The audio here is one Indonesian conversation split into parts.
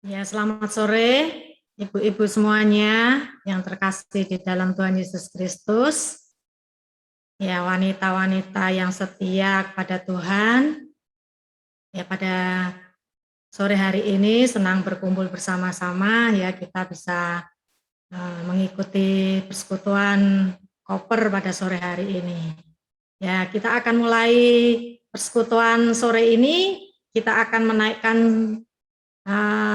Ya, selamat sore Ibu-ibu semuanya yang terkasih di dalam Tuhan Yesus Kristus. Ya, wanita-wanita yang setia kepada Tuhan. Ya, pada sore hari ini senang berkumpul bersama-sama ya, kita bisa mengikuti persekutuan koper pada sore hari ini. Ya, kita akan mulai persekutuan sore ini, kita akan menaikkan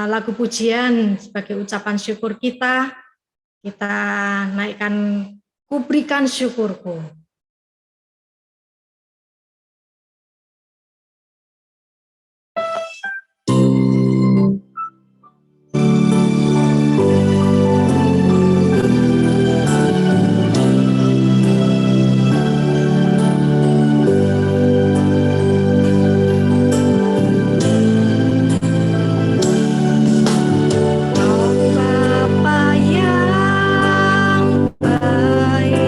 lagu pujian sebagai ucapan syukur kita naikkan kuberikan syukurku. Bapa yang baik,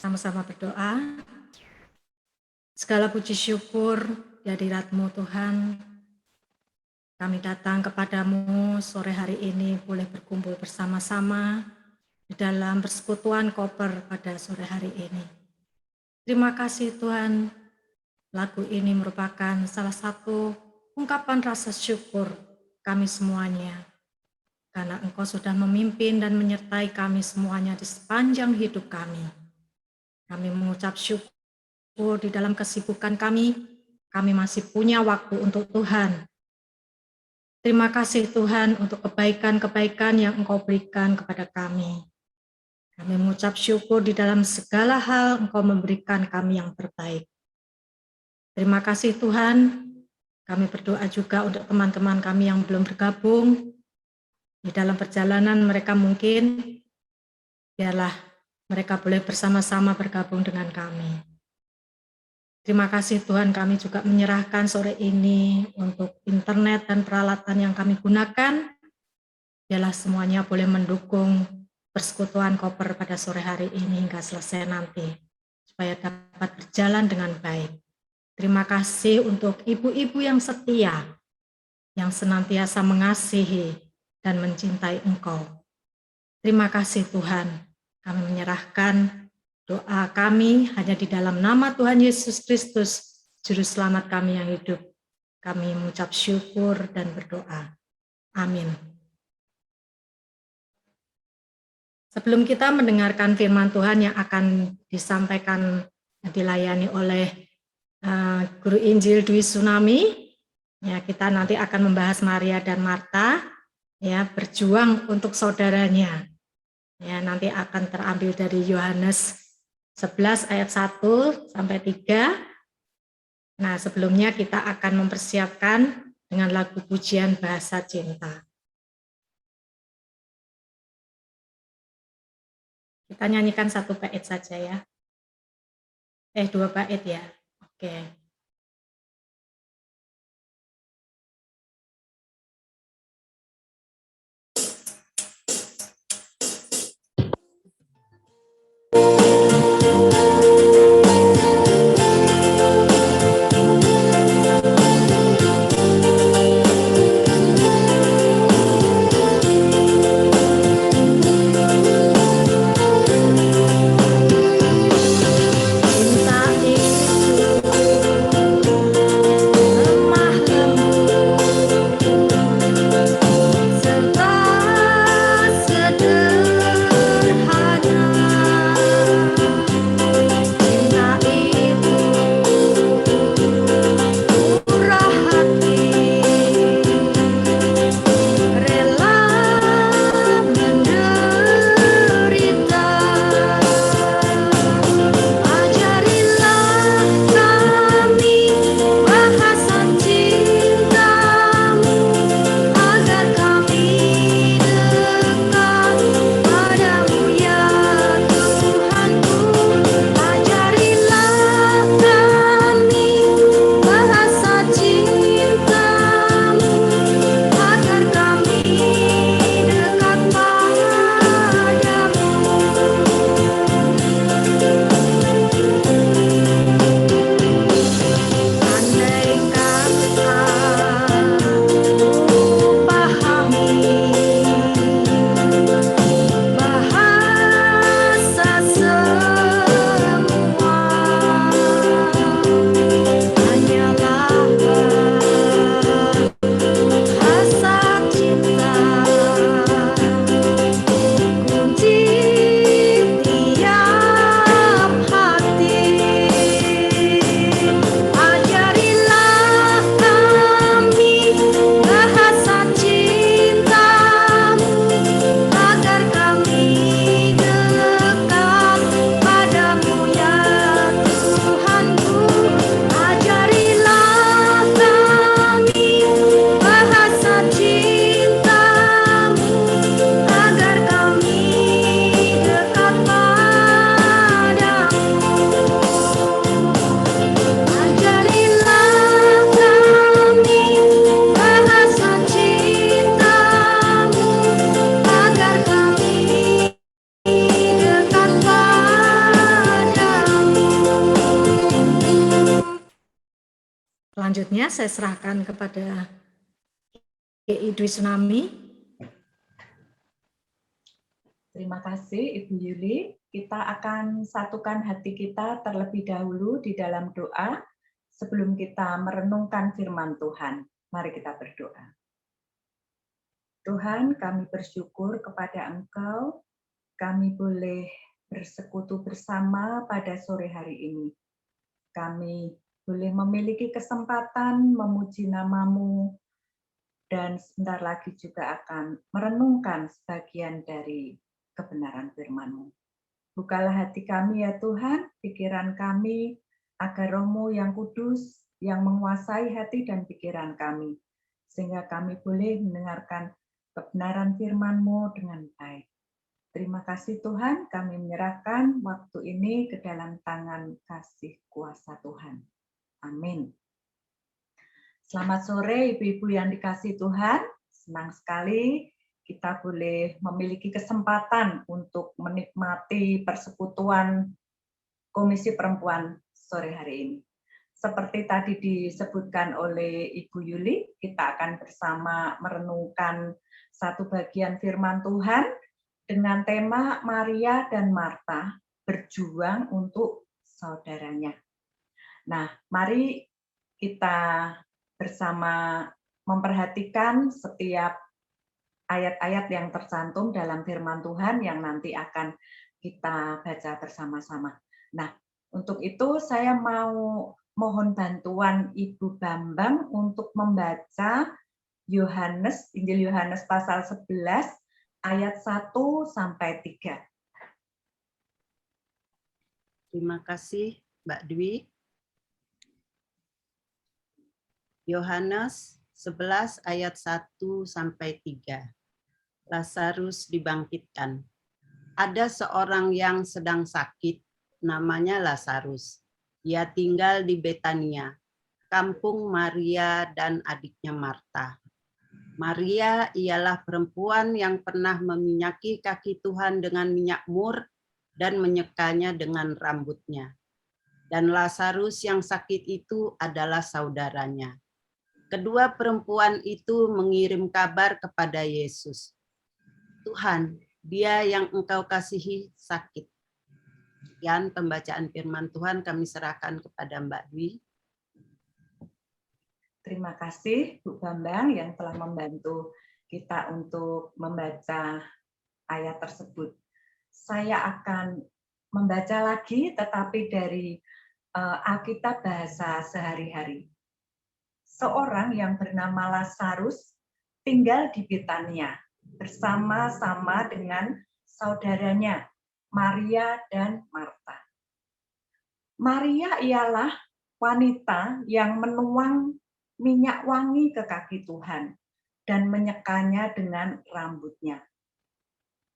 Sama-sama berdoa. Segala puji syukur di hadirat-Mu Tuhan. Kami datang kepadamu sore hari ini boleh berkumpul bersama-sama di dalam persekutuan koper pada sore hari ini. Terima kasih Tuhan, lagu ini merupakan salah satu ungkapan rasa syukur kami semuanya. Karena Engkau sudah memimpin dan menyertai kami semuanya di sepanjang hidup kami. Kami mengucap syukur di dalam kesibukan kami masih punya waktu untuk Tuhan. Terima kasih Tuhan untuk kebaikan-kebaikan yang Engkau berikan kepada kami. Kami mengucap syukur di dalam segala hal Engkau memberikan kami yang terbaik. Terima kasih Tuhan, kami berdoa juga untuk teman-teman kami yang belum bergabung. Di dalam perjalanan mereka mungkin, biarlah mereka boleh bersama-sama bergabung dengan kami. Terima kasih Tuhan, kami juga menyerahkan sore ini untuk internet dan peralatan yang kami gunakan. Biarlah semuanya boleh mendukung persekutuan koper pada sore hari ini hingga selesai nanti, supaya dapat berjalan dengan baik. Terima kasih untuk ibu-ibu yang setia, yang senantiasa mengasihi dan mencintai Engkau. Terima kasih Tuhan. Kami menyerahkan doa kami hanya di dalam nama Tuhan Yesus Kristus, Juru Selamat kami yang hidup. Kami mengucap syukur dan berdoa. Amin. Sebelum kita mendengarkan firman Tuhan yang akan disampaikan, dilayani oleh Guru Injil Dwi Tsunami, ya kita nanti akan membahas Maria dan Marta, ya berjuang untuk saudaranya. Ya, nanti akan terambil dari Yohanes 11 ayat 1 sampai 3. Nah, sebelumnya kita akan mempersiapkan dengan lagu pujian bahasa cinta. Kita nyanyikan 1 bait saja ya. 2 bait ya. Oke. Cinta itu selanjutnya saya serahkan kepada GI Dwi Tsunami. Terima kasih Ibu Yuli. Kita akan satukan hati kita terlebih dahulu di dalam doa sebelum kita merenungkan firman Tuhan. Mari kita berdoa. Tuhan, kami bersyukur kepada Engkau, kami boleh bersekutu bersama pada sore hari ini. Kami boleh memiliki kesempatan memuji nama-Mu, dan sebentar lagi juga akan merenungkan sebagian dari kebenaran firman-Mu. Bukalah hati kami ya Tuhan, pikiran kami, agar Roh-Mu yang kudus, yang menguasai hati dan pikiran kami, sehingga kami boleh mendengarkan kebenaran firman-Mu dengan baik. Terima kasih Tuhan, kami menyerahkan waktu ini ke dalam tangan kasih kuasa Tuhan. Amin. Selamat sore Ibu-ibu yang dikasihi Tuhan, senang sekali kita boleh memiliki kesempatan untuk menikmati persekutuan Komisi Perempuan sore hari ini. Seperti tadi disebutkan oleh Ibu Yuli, kita akan bersama merenungkan satu bagian firman Tuhan dengan tema Maria dan Marta berjuang untuk saudaranya. Nah, mari kita bersama memperhatikan setiap ayat-ayat yang tercantum dalam firman Tuhan yang nanti akan kita baca bersama-sama. Nah, untuk itu saya mau mohon bantuan Ibu Bambang untuk membaca Injil Yohanes pasal 11 ayat 1 sampai 3. Terima kasih Mbak Dwi. Yohanes 11 ayat 1 sampai 3. Lazarus dibangkitkan. Ada seorang yang sedang sakit, namanya Lazarus. Ia tinggal di Betania, kampung Maria dan adiknya Marta. Maria ialah perempuan yang pernah meminyaki kaki Tuhan dengan minyak mur dan menyekanya dengan rambutnya. Dan Lazarus yang sakit itu adalah saudaranya. Kedua perempuan itu mengirim kabar kepada Yesus. Tuhan, dia yang engkau kasihi sakit. Sekian pembacaan firman Tuhan, kami serahkan kepada Mbak Dwi. Terima kasih Bu Bambang yang telah membantu kita untuk membaca ayat tersebut. Saya akan membaca lagi tetapi dari Alkitab bahasa sehari-hari. Seorang yang bernama Lazarus tinggal di Betania bersama-sama dengan saudaranya Maria dan Marta. Maria ialah wanita yang menuang minyak wangi ke kaki Tuhan dan menyekanya dengan rambutnya.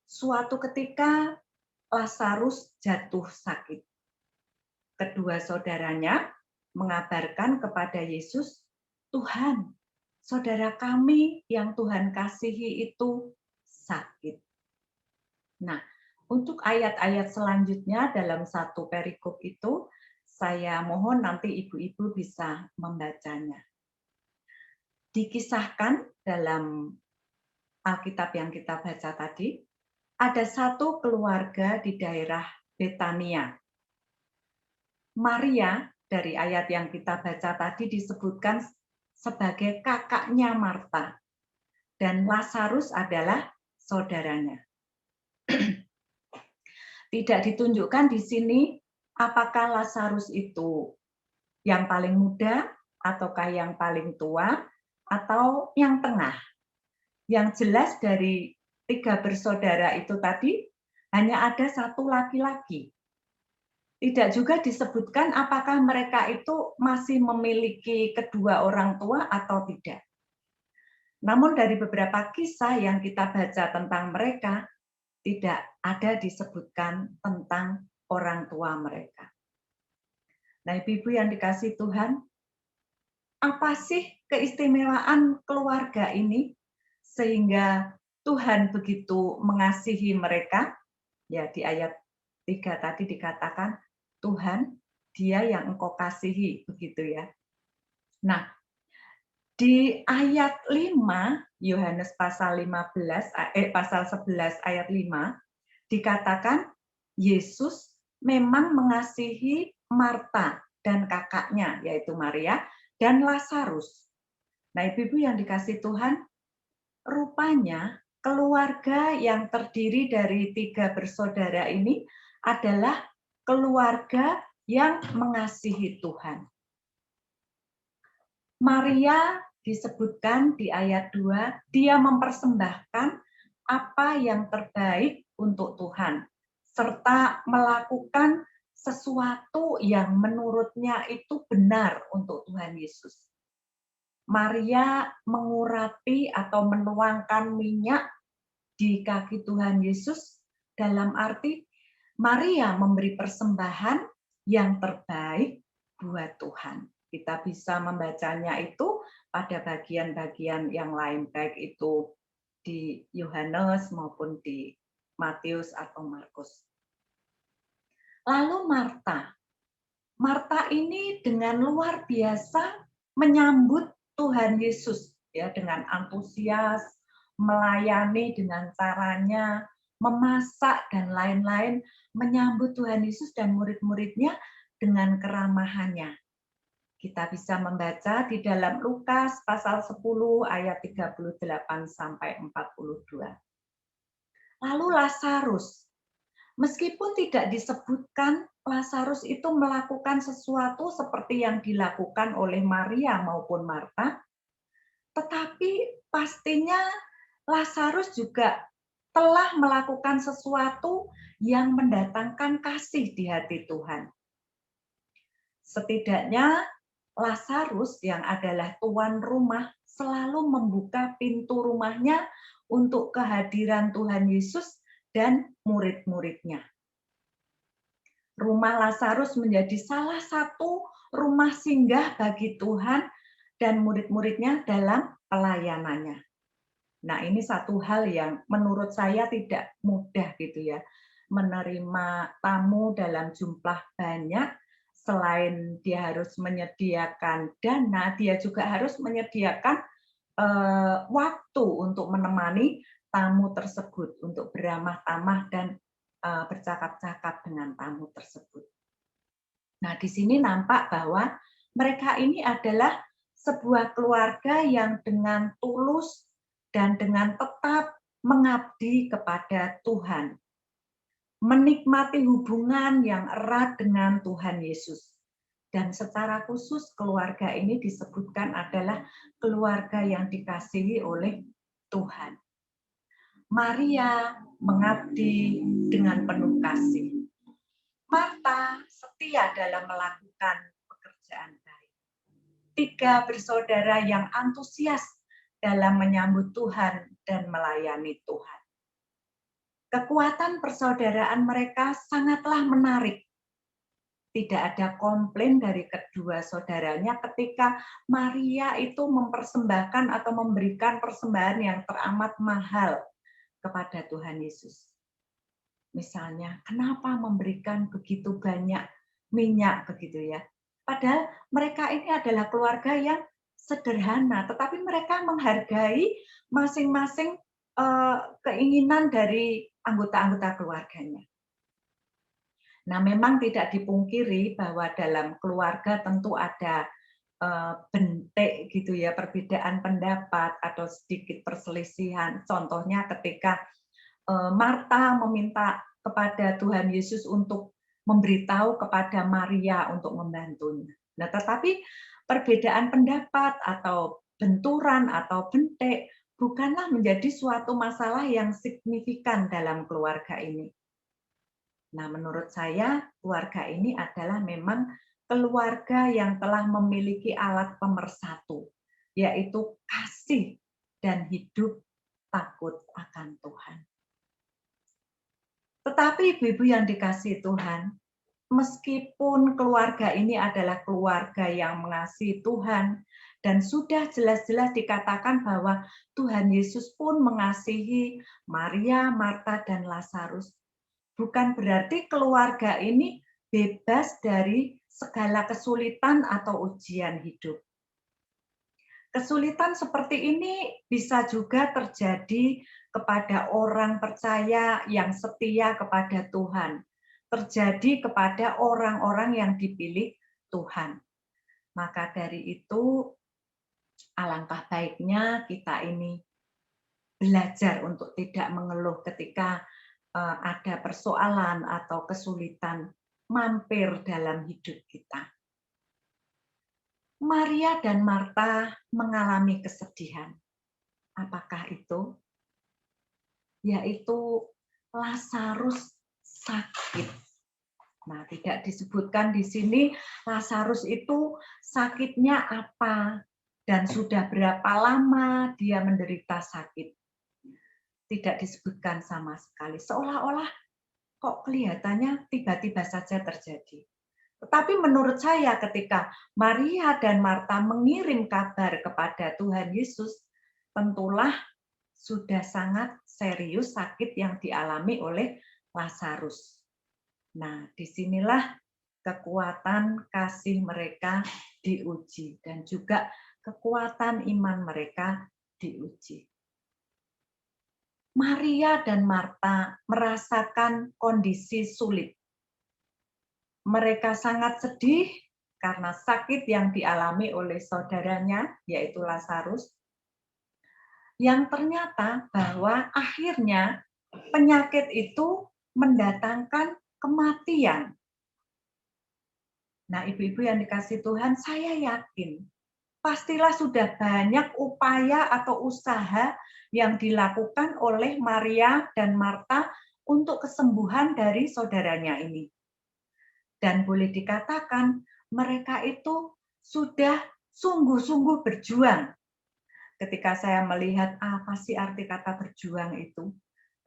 Suatu ketika Lazarus jatuh sakit. Kedua saudaranya mengabarkan kepada Yesus, Tuhan, saudara kami yang Tuhan kasihi itu sakit. Nah, untuk ayat-ayat selanjutnya dalam satu perikop itu, saya mohon nanti ibu-ibu bisa membacanya. Dikisahkan dalam Alkitab yang kita baca tadi, ada satu keluarga di daerah Betania. Maria, dari ayat yang kita baca tadi disebutkan sebagai kakaknya Marta, dan Lazarus adalah saudaranya. Tidak ditunjukkan di sini apakah Lazarus itu yang paling muda, ataukah yang paling tua, atau yang tengah. Yang jelas dari 3 bersaudara itu tadi, hanya ada satu laki-laki. Tidak juga disebutkan apakah mereka itu masih memiliki kedua orang tua atau tidak. Namun dari beberapa kisah yang kita baca tentang mereka, tidak ada disebutkan tentang orang tua mereka. Nah, ibu-ibu yang dikasihi Tuhan, apa sih keistimewaan keluarga ini sehingga Tuhan begitu mengasihi mereka? Ya, di ayat 3 tadi dikatakan, Tuhan, dia yang engkau kasihi, begitu ya. Nah, di ayat 5, Yohanes pasal 11 ayat 5, dikatakan Yesus memang mengasihi Marta dan kakaknya, yaitu Maria, dan Lazarus. Nah, ibu-ibu yang dikasihi Tuhan, rupanya keluarga yang terdiri dari 3 bersaudara ini adalah keluarga yang mengasihi Tuhan. Maria disebutkan di ayat 2, dia mempersembahkan apa yang terbaik untuk Tuhan, serta melakukan sesuatu yang menurutnya itu benar untuk Tuhan Yesus. Maria mengurapi atau menuangkan minyak di kaki Tuhan Yesus dalam arti Maria memberi persembahan yang terbaik buat Tuhan. Kita bisa membacanya itu pada bagian-bagian yang lain, baik itu di Yohanes maupun di Matius atau Markus. Lalu Marta ini dengan luar biasa menyambut Tuhan Yesus ya, dengan antusias, melayani dengan caranya, memasak dan lain-lain, menyambut Tuhan Yesus dan murid-muridnya dengan keramahannya. Kita bisa membaca di dalam Lukas pasal 10 ayat 38 sampai 42. Lalu Lazarus, meskipun tidak disebutkan Lazarus itu melakukan sesuatu seperti yang dilakukan oleh Maria maupun Marta, tetapi pastinya Lazarus juga telah melakukan sesuatu yang mendatangkan kasih di hati Tuhan. Setidaknya Lazarus yang adalah tuan rumah selalu membuka pintu rumahnya untuk kehadiran Tuhan Yesus dan murid-muridnya. Rumah Lazarus menjadi salah satu rumah singgah bagi Tuhan dan murid-muridnya dalam pelayanannya. Nah, ini satu hal yang menurut saya tidak mudah gitu ya, menerima tamu dalam jumlah banyak. Selain dia harus menyediakan dana, dia juga harus menyediakan waktu untuk menemani tamu tersebut, untuk beramah tamah dan bercakap-cakap dengan tamu tersebut. Nah, di sini nampak bahwa mereka ini adalah sebuah keluarga yang dengan tulus dan dengan tetap mengabdi kepada Tuhan, menikmati hubungan yang erat dengan Tuhan Yesus. Dan secara khusus keluarga ini disebutkan adalah keluarga yang dikasihi oleh Tuhan. Maria mengabdi dengan penuh kasih. Marta setia dalam melakukan pekerjaan baik. 3 bersaudara yang antusias dalam menyambut Tuhan dan melayani Tuhan. Kekuatan persaudaraan mereka sangatlah menarik. Tidak ada komplain dari kedua saudaranya ketika Maria itu mempersembahkan atau memberikan persembahan yang teramat mahal kepada Tuhan Yesus. Misalnya, kenapa memberikan begitu banyak minyak begitu ya? Padahal mereka ini adalah keluarga yang sederhana, tetapi mereka menghargai masing-masing keinginan dari anggota-anggota keluarganya. Nah, memang tidak dipungkiri bahwa dalam keluarga tentu ada bentik gitu ya, perbedaan pendapat atau sedikit perselisihan. Contohnya ketika Marta meminta kepada Tuhan Yesus untuk memberitahu kepada Maria untuk membantunya. Nah, tetapi perbedaan pendapat atau benturan atau bentik bukanlah menjadi suatu masalah yang signifikan dalam keluarga ini. Nah, menurut saya keluarga ini adalah memang keluarga yang telah memiliki alat pemersatu, yaitu kasih dan hidup takut akan Tuhan. Tetapi ibu-ibu yang dikasihi Tuhan, meskipun keluarga ini adalah keluarga yang mengasihi Tuhan, dan sudah jelas-jelas dikatakan bahwa Tuhan Yesus pun mengasihi Maria, Marta, dan Lazarus, bukan berarti keluarga ini bebas dari segala kesulitan atau ujian hidup. Kesulitan seperti ini bisa juga terjadi kepada orang percaya yang setia kepada Tuhan, terjadi kepada orang-orang yang dipilih Tuhan. Maka dari itu, alangkah baiknya kita ini belajar untuk tidak mengeluh ketika ada persoalan atau kesulitan mampir dalam hidup kita. Maria dan Marta mengalami kesedihan. Apakah itu? Yaitu Lazarus sakit. Nah, tidak disebutkan di sini Lazarus itu sakitnya apa dan sudah berapa lama dia menderita sakit. Tidak disebutkan sama sekali. Seolah-olah kok kelihatannya tiba-tiba saja terjadi. Tetapi menurut saya ketika Maria dan Marta mengirim kabar kepada Tuhan Yesus, tentulah sudah sangat serius sakit yang dialami oleh Lazarus. Nah, disinilah kekuatan kasih mereka diuji dan juga kekuatan iman mereka diuji. Maria dan Marta merasakan kondisi sulit. Mereka sangat sedih karena sakit yang dialami oleh saudaranya, yaitu Lazarus, yang ternyata bahwa akhirnya penyakit itu mendatangkan kematian. Nah, ibu-ibu yang dikasihi Tuhan, saya yakin pastilah sudah banyak upaya atau usaha yang dilakukan oleh Maria dan Marta untuk kesembuhan dari saudaranya ini. Dan boleh dikatakan mereka itu sudah sungguh-sungguh berjuang. Ketika saya melihat apa sih arti kata berjuang itu,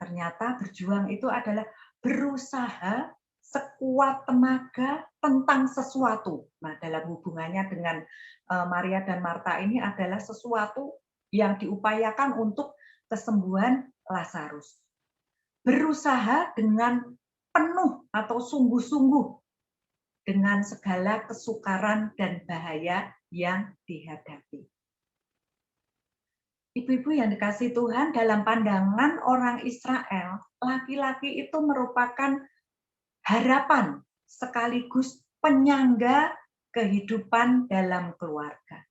ternyata berjuang itu adalah berusaha sekuat tenaga tentang sesuatu. Nah, dalam hubungannya dengan Maria dan Marta ini adalah sesuatu yang diupayakan untuk kesembuhan Lazarus. Berusaha dengan penuh atau sungguh-sungguh dengan segala kesukaran dan bahaya yang dihadapi. Ibu-ibu yang dikasihi Tuhan, dalam pandangan orang Israel, laki-laki itu merupakan harapan sekaligus penyangga kehidupan dalam keluarga.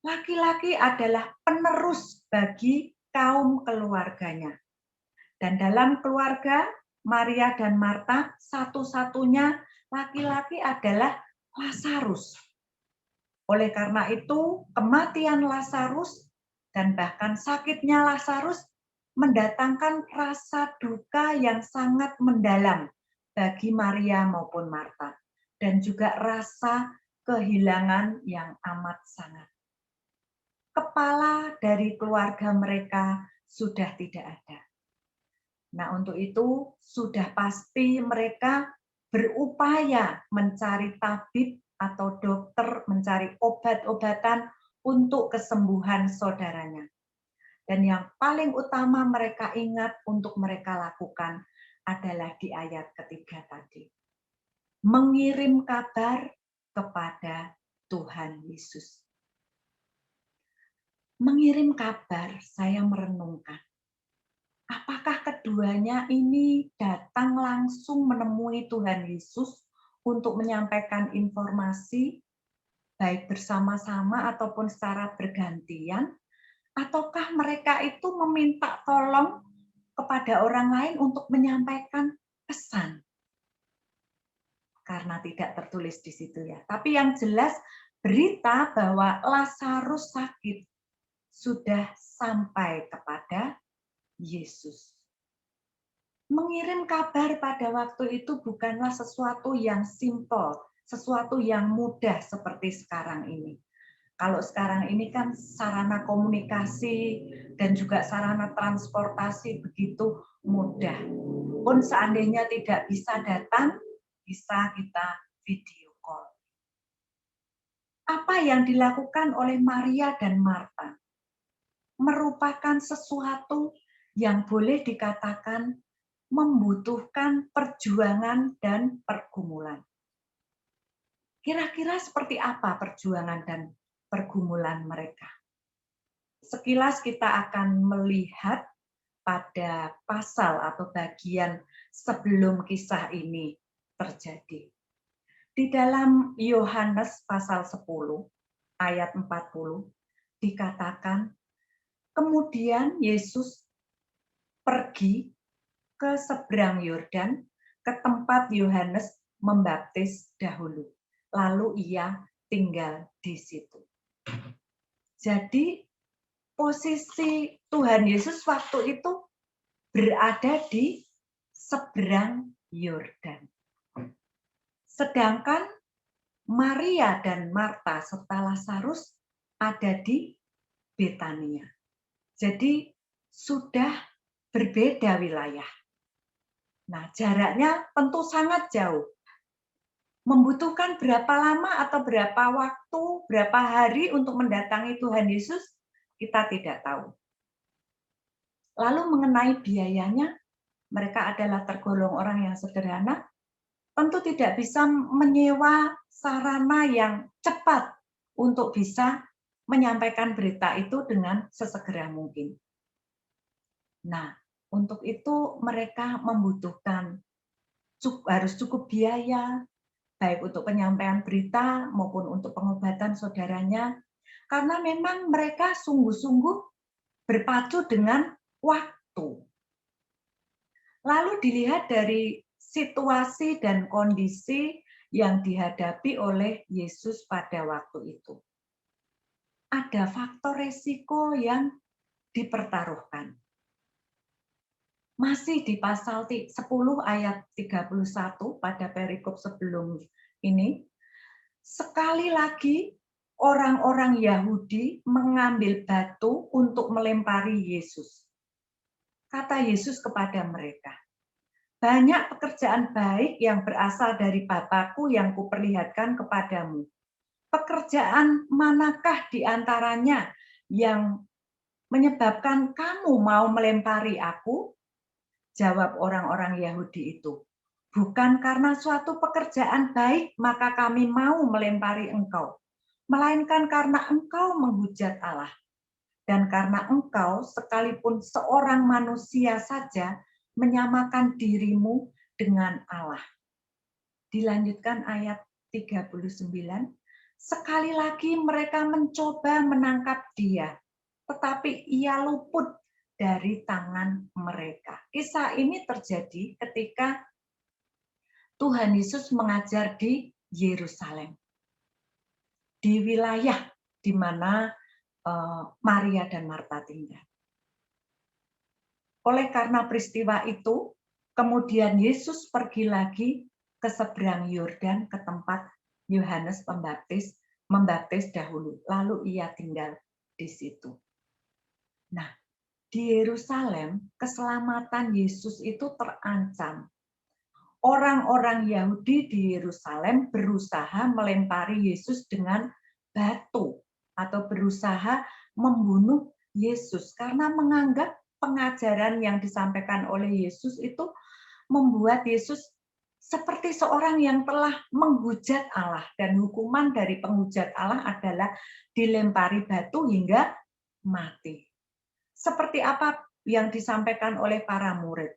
Laki-laki adalah penerus bagi kaum keluarganya. Dan dalam keluarga Maria dan Marta, satu-satunya laki-laki adalah Lazarus. Oleh karena itu, kematian Lazarus dan bahkan sakitnya Lazarus mendatangkan rasa duka yang sangat mendalam bagi Maria maupun Marta, dan juga rasa kehilangan yang amat sangat. Kepala dari keluarga mereka sudah tidak ada. Nah, untuk itu sudah pasti mereka berupaya mencari tabib atau dokter, mencari obat-obatan untuk kesembuhan saudaranya. Dan yang paling utama mereka ingat untuk mereka lakukan adalah di ayat ketiga tadi. Mengirim kabar kepada Tuhan Yesus. Mengirim kabar, saya merenungkan. Apakah keduanya ini datang langsung menemui Tuhan Yesus untuk menyampaikan informasi, baik bersama-sama ataupun secara bergantian, ataukah mereka itu meminta tolong kepada orang lain untuk menyampaikan pesan? Karena tidak tertulis di situ ya. Tapi yang jelas berita bahwa Lazarus sakit sudah sampai kepada Yesus. Mengirim kabar pada waktu itu bukanlah sesuatu yang simple, sesuatu yang mudah seperti sekarang ini. Kalau sekarang ini kan sarana komunikasi dan juga sarana transportasi begitu mudah. Pun seandainya tidak bisa datang, bisa kita video call. Apa yang dilakukan oleh Maria dan Marta merupakan sesuatu yang boleh dikatakan membutuhkan perjuangan dan pergumulan. Kira-kira seperti apa perjuangan dan pergumulan mereka. Sekilas kita akan melihat pada pasal atau bagian sebelum kisah ini terjadi. Di dalam Yohanes pasal 10 ayat 40 dikatakan, kemudian Yesus pergi ke seberang Yordan ke tempat Yohanes membaptis dahulu. Lalu ia tinggal di situ. Jadi posisi Tuhan Yesus waktu itu berada di seberang Yordan. Sedangkan Maria dan Marta serta Lazarus ada di Betania. Jadi sudah berbeda wilayah. Nah, jaraknya tentu sangat jauh. Membutuhkan berapa lama atau berapa waktu, berapa hari untuk mendatangi Tuhan Yesus, kita tidak tahu. Lalu mengenai biayanya, mereka adalah tergolong orang yang sederhana, tentu tidak bisa menyewa sarana yang cepat untuk bisa menyampaikan berita itu dengan sesegera mungkin. Nah, untuk itu mereka membutuhkan harus cukup biaya, baik untuk penyampaian berita maupun untuk pengobatan saudaranya, karena memang mereka sungguh-sungguh berpacu dengan waktu. Lalu dilihat dari situasi dan kondisi yang dihadapi oleh Yesus pada waktu itu. Ada faktor resiko yang dipertaruhkan. Masih di pasal 10 ayat 31 pada perikop sebelum ini, sekali lagi orang-orang Yahudi mengambil batu untuk melempari Yesus. Kata Yesus kepada mereka, banyak pekerjaan baik yang berasal dari Bapakku yang kuperlihatkan kepadamu. Pekerjaan manakah di antaranya yang menyebabkan kamu mau melempari aku? Jawab orang-orang Yahudi itu, bukan karena suatu pekerjaan baik maka kami mau melempari engkau, melainkan karena engkau menghujat Allah. Dan karena engkau sekalipun seorang manusia saja menyamakan dirimu dengan Allah. Dilanjutkan ayat 39, sekali lagi mereka mencoba menangkap dia, tetapi ia luput dari tangan mereka. Kisah ini terjadi ketika Tuhan Yesus mengajar di Yerusalem, di wilayah di mana Maria dan Marta tinggal. Oleh karena peristiwa itu, kemudian Yesus pergi lagi ke seberang Yordan ke tempat Yohanes membaptis dahulu, lalu ia tinggal di situ. Nah, di Yerusalem, keselamatan Yesus itu terancam. Orang-orang Yahudi di Yerusalem berusaha melempari Yesus dengan batu atau berusaha membunuh Yesus karena menganggap pengajaran yang disampaikan oleh Yesus itu membuat Yesus seperti seorang yang telah menghujat Allah, dan hukuman dari penghujat Allah adalah dilempari batu hingga mati. Seperti apa yang disampaikan oleh para murid.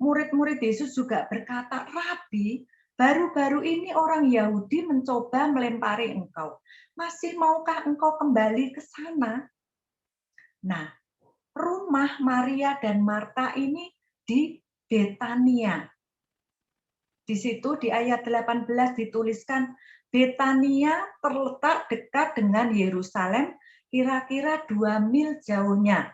Murid-murid Yesus juga berkata, Rabi, baru-baru ini orang Yahudi mencoba melempari engkau. Masih maukah engkau kembali ke sana? Nah, rumah Maria dan Marta ini di Betania. Di situ di ayat 18 dituliskan, Betania terletak dekat dengan Yerusalem, kira-kira 2 mil jauhnya.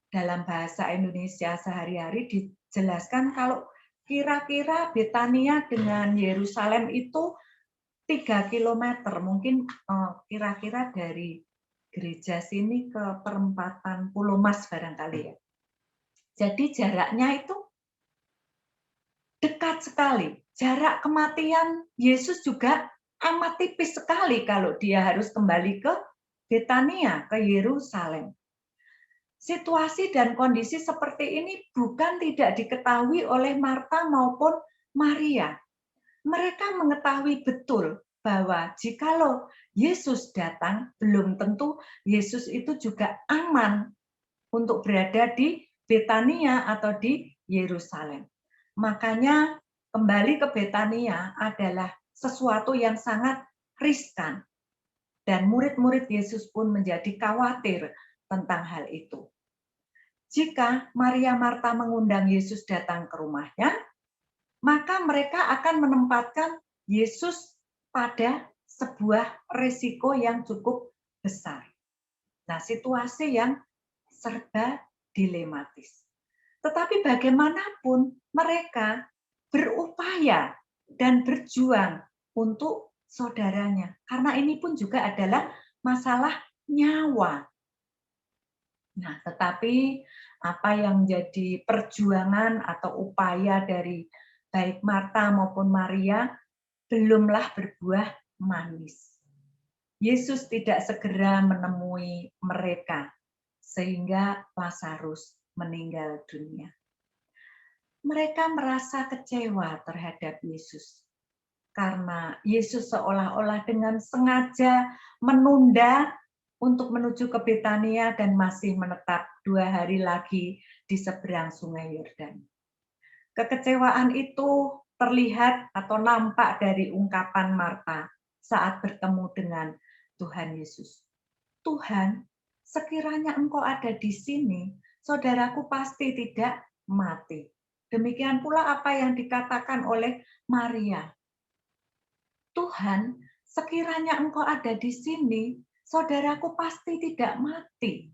Dalam bahasa Indonesia sehari-hari dijelaskan kalau kira-kira Betania dengan Yerusalem itu 3 kilometer, mungkin kira-kira dari gereja sini ke perempatan Pulau Mas barangkali ya. Jadi jaraknya itu dekat sekali. Jarak kematian Yesus juga amat tipis sekali kalau dia harus kembali ke Betania, ke Yerusalem. Situasi dan kondisi seperti ini bukan tidak diketahui oleh Marta maupun Maria. Mereka mengetahui betul bahwa jikalau Yesus datang, belum tentu Yesus itu juga aman untuk berada di Betania atau di Yerusalem. Makanya kembali ke Betania adalah sesuatu yang sangat riskan. Dan murid-murid Yesus pun menjadi khawatir tentang hal itu. Jika Maria Marta mengundang Yesus datang ke rumahnya, maka mereka akan menempatkan Yesus pada sebuah risiko yang cukup besar. Nah, situasi yang serba dilematis. Tetapi bagaimanapun mereka berupaya dan berjuang untuk saudaranya. Karena ini pun juga adalah masalah nyawa. Nah, tetapi apa yang menjadi perjuangan atau upaya dari baik Marta maupun Maria belumlah berbuah manis. Yesus tidak segera menemui mereka sehingga Lazarus meninggal dunia. Mereka merasa kecewa terhadap Yesus karena Yesus seolah-olah dengan sengaja menunda untuk menuju ke Betania dan masih menetap 2 hari lagi di seberang Sungai Yordan. Kekecewaan itu terlihat atau nampak dari ungkapan Marta saat bertemu dengan Tuhan Yesus. Tuhan, sekiranya Engkau ada di sini, saudaraku pasti tidak mati. Demikian pula apa yang dikatakan oleh Maria. Tuhan, sekiranya Engkau ada di sini, saudaraku pasti tidak mati.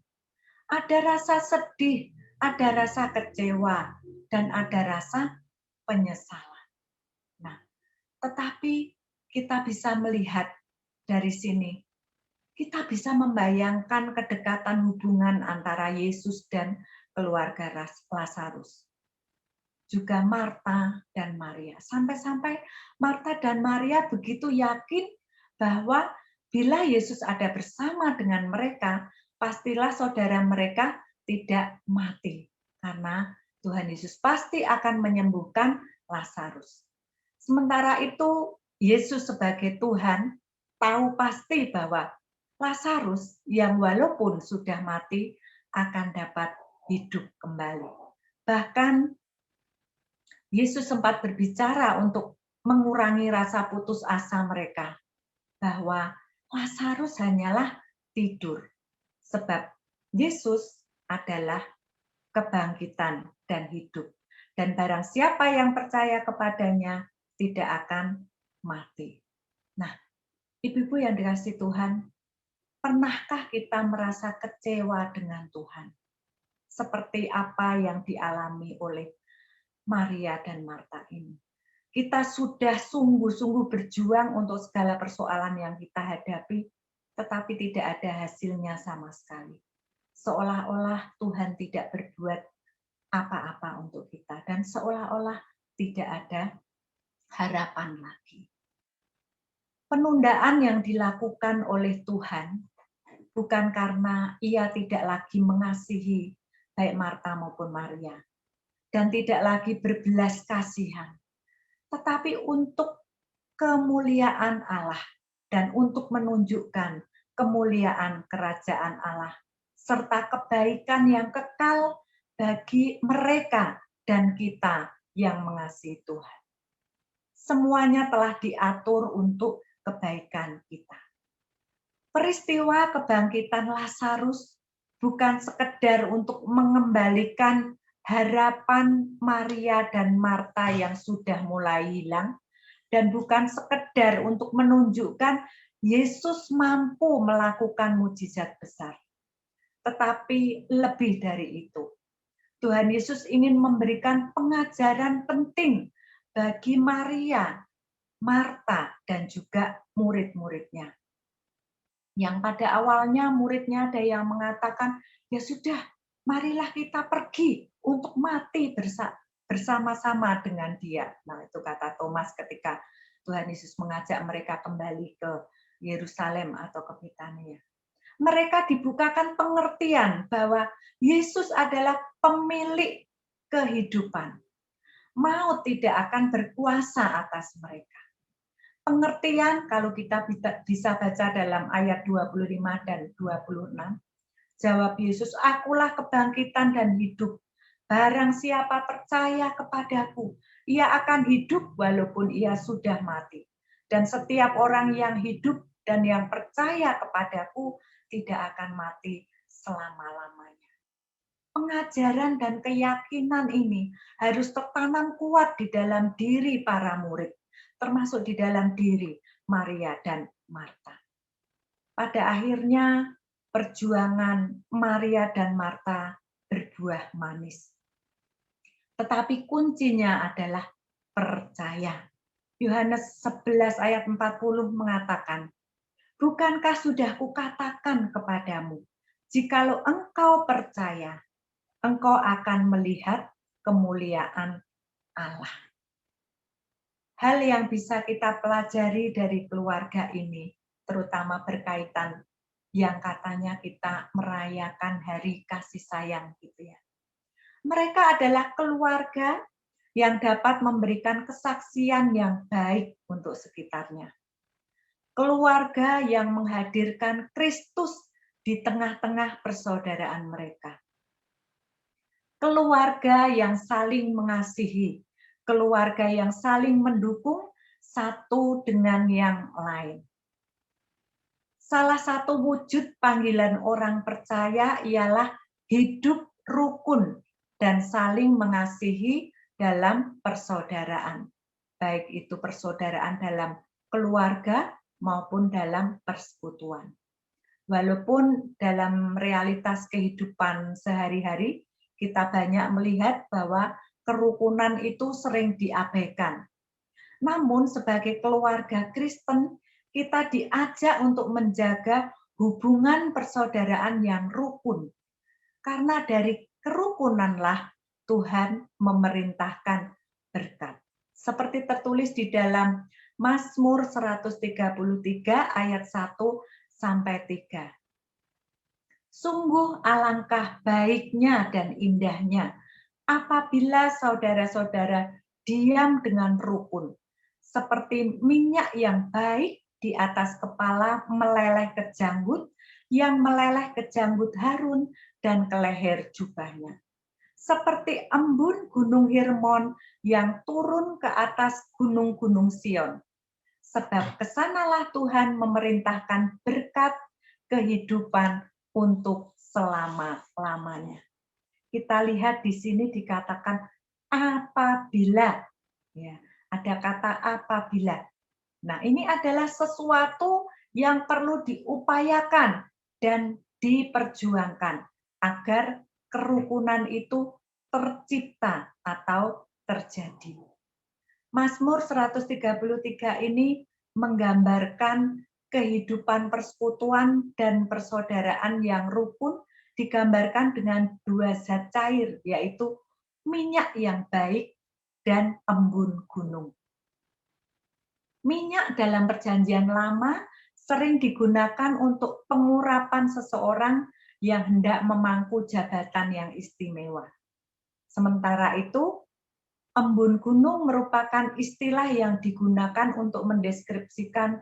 Ada rasa sedih, ada rasa kecewa, dan ada rasa penyesalan. Nah, tetapi kita bisa melihat dari sini, kita bisa membayangkan kedekatan hubungan antara Yesus dan keluarga Lazarus. Juga Marta dan Maria. Sampai-sampai Marta dan Maria begitu yakin bahwa bila Yesus ada bersama dengan mereka, pastilah saudara mereka tidak mati. Karena Tuhan Yesus pasti akan menyembuhkan Lazarus. Sementara itu, Yesus sebagai Tuhan tahu pasti bahwa Lazarus yang walaupun sudah mati akan dapat hidup kembali. Bahkan Yesus sempat berbicara untuk mengurangi rasa putus asa mereka bahwa Lazarus hanyalah tidur. Sebab Yesus adalah kebangkitan dan hidup. Dan barang siapa yang percaya kepadanya tidak akan mati. Nah, ibu-ibu yang dikasihi Tuhan, pernahkah kita merasa kecewa dengan Tuhan? Seperti apa yang dialami oleh Maria dan Marta ini. Kita sudah sungguh-sungguh berjuang untuk segala persoalan yang kita hadapi, tetapi tidak ada hasilnya sama sekali. Seolah-olah Tuhan tidak berbuat apa-apa untuk kita, dan seolah-olah tidak ada harapan lagi. Penundaan yang dilakukan oleh Tuhan bukan karena Ia tidak lagi mengasihi baik Marta maupun Maria, dan tidak lagi berbelas kasihan, tetapi untuk kemuliaan Allah dan untuk menunjukkan kemuliaan kerajaan Allah serta kebaikan yang kekal bagi mereka dan kita yang mengasihi Tuhan. Semuanya telah diatur untuk kebaikan kita. Peristiwa kebangkitan Lazarus bukan sekedar untuk mengembalikan harapan Maria dan Marta yang sudah mulai hilang, dan bukan sekedar untuk menunjukkan Yesus mampu melakukan mukjizat besar. Tetapi lebih dari itu, Tuhan Yesus ingin memberikan pengajaran penting bagi Maria, Marta, dan juga murid-muridnya. Yang pada awalnya muridnya ada yang mengatakan, ya sudah, marilah kita pergi untuk mati bersama-sama dengan dia. Nah, itu kata Thomas ketika Tuhan Yesus mengajak mereka kembali ke Yerusalem atau ke Betania. Mereka dibukakan pengertian bahwa Yesus adalah pemilik kehidupan. Maut tidak akan berkuasa atas mereka. pengertian kalau kita bisa baca dalam ayat 25 dan 26. Jawab Yesus, "Akulah kebangkitan dan hidup. Barang siapa percaya kepadaku, ia akan hidup walaupun ia sudah mati. Dan setiap orang yang hidup dan yang percaya kepadaku tidak akan mati selama-lamanya." Pengajaran dan keyakinan ini harus tertanam kuat di dalam diri para murid, termasuk di dalam diri Maria dan Marta. Pada akhirnya, perjuangan Maria dan Marta berbuah manis. Tetapi kuncinya adalah percaya. Yohanes 11 ayat 40 mengatakan, "Bukankah sudah kukatakan kepadamu, jikalau engkau percaya, engkau akan melihat kemuliaan Allah." Hal yang bisa kita pelajari dari keluarga ini, terutama berkaitan yang katanya kita merayakan hari kasih sayang gitu ya. Mereka adalah keluarga yang dapat memberikan kesaksian yang baik untuk sekitarnya. Keluarga yang menghadirkan Kristus di tengah-tengah persaudaraan mereka. Keluarga yang saling mengasihi, keluarga yang saling mendukung satu dengan yang lain. Salah satu wujud panggilan orang percaya ialah hidup rukun dan saling mengasihi dalam persaudaraan. Baik itu persaudaraan dalam keluarga maupun dalam persekutuan. Walaupun dalam realitas kehidupan sehari-hari, kita banyak melihat bahwa kerukunan itu sering diabaikan. Namun sebagai keluarga Kristen, kita diajak untuk menjaga hubungan persaudaraan yang rukun. Karena dari kerukunanlah Tuhan memerintahkan berkat. Seperti tertulis di dalam Mazmur 133 ayat 1 sampai 3. Sungguh alangkah baiknya dan indahnya apabila saudara-saudara diam dengan rukun, seperti minyak yang baik di atas kepala meleleh ke janggut, yang meleleh ke janggut Harun dan ke leher jubahnya. Seperti embun gunung Hermon yang turun ke atas gunung-gunung Sion. Sebab kesanalah Tuhan memerintahkan berkat kehidupan untuk selama-lamanya. Kita lihat di sini dikatakan apabila, ya, ada kata apabila. Nah, ini adalah sesuatu yang perlu diupayakan dan diperjuangkan agar kerukunan itu tercipta atau terjadi. Mazmur 133 ini menggambarkan kehidupan persekutuan dan persaudaraan yang rukun, digambarkan dengan dua zat cair, yaitu minyak yang baik dan embun gunung. Minyak dalam Perjanjian Lama sering digunakan untuk pengurapan seseorang yang hendak memangku jabatan yang istimewa. Sementara itu, embun gunung merupakan istilah yang digunakan untuk mendeskripsikan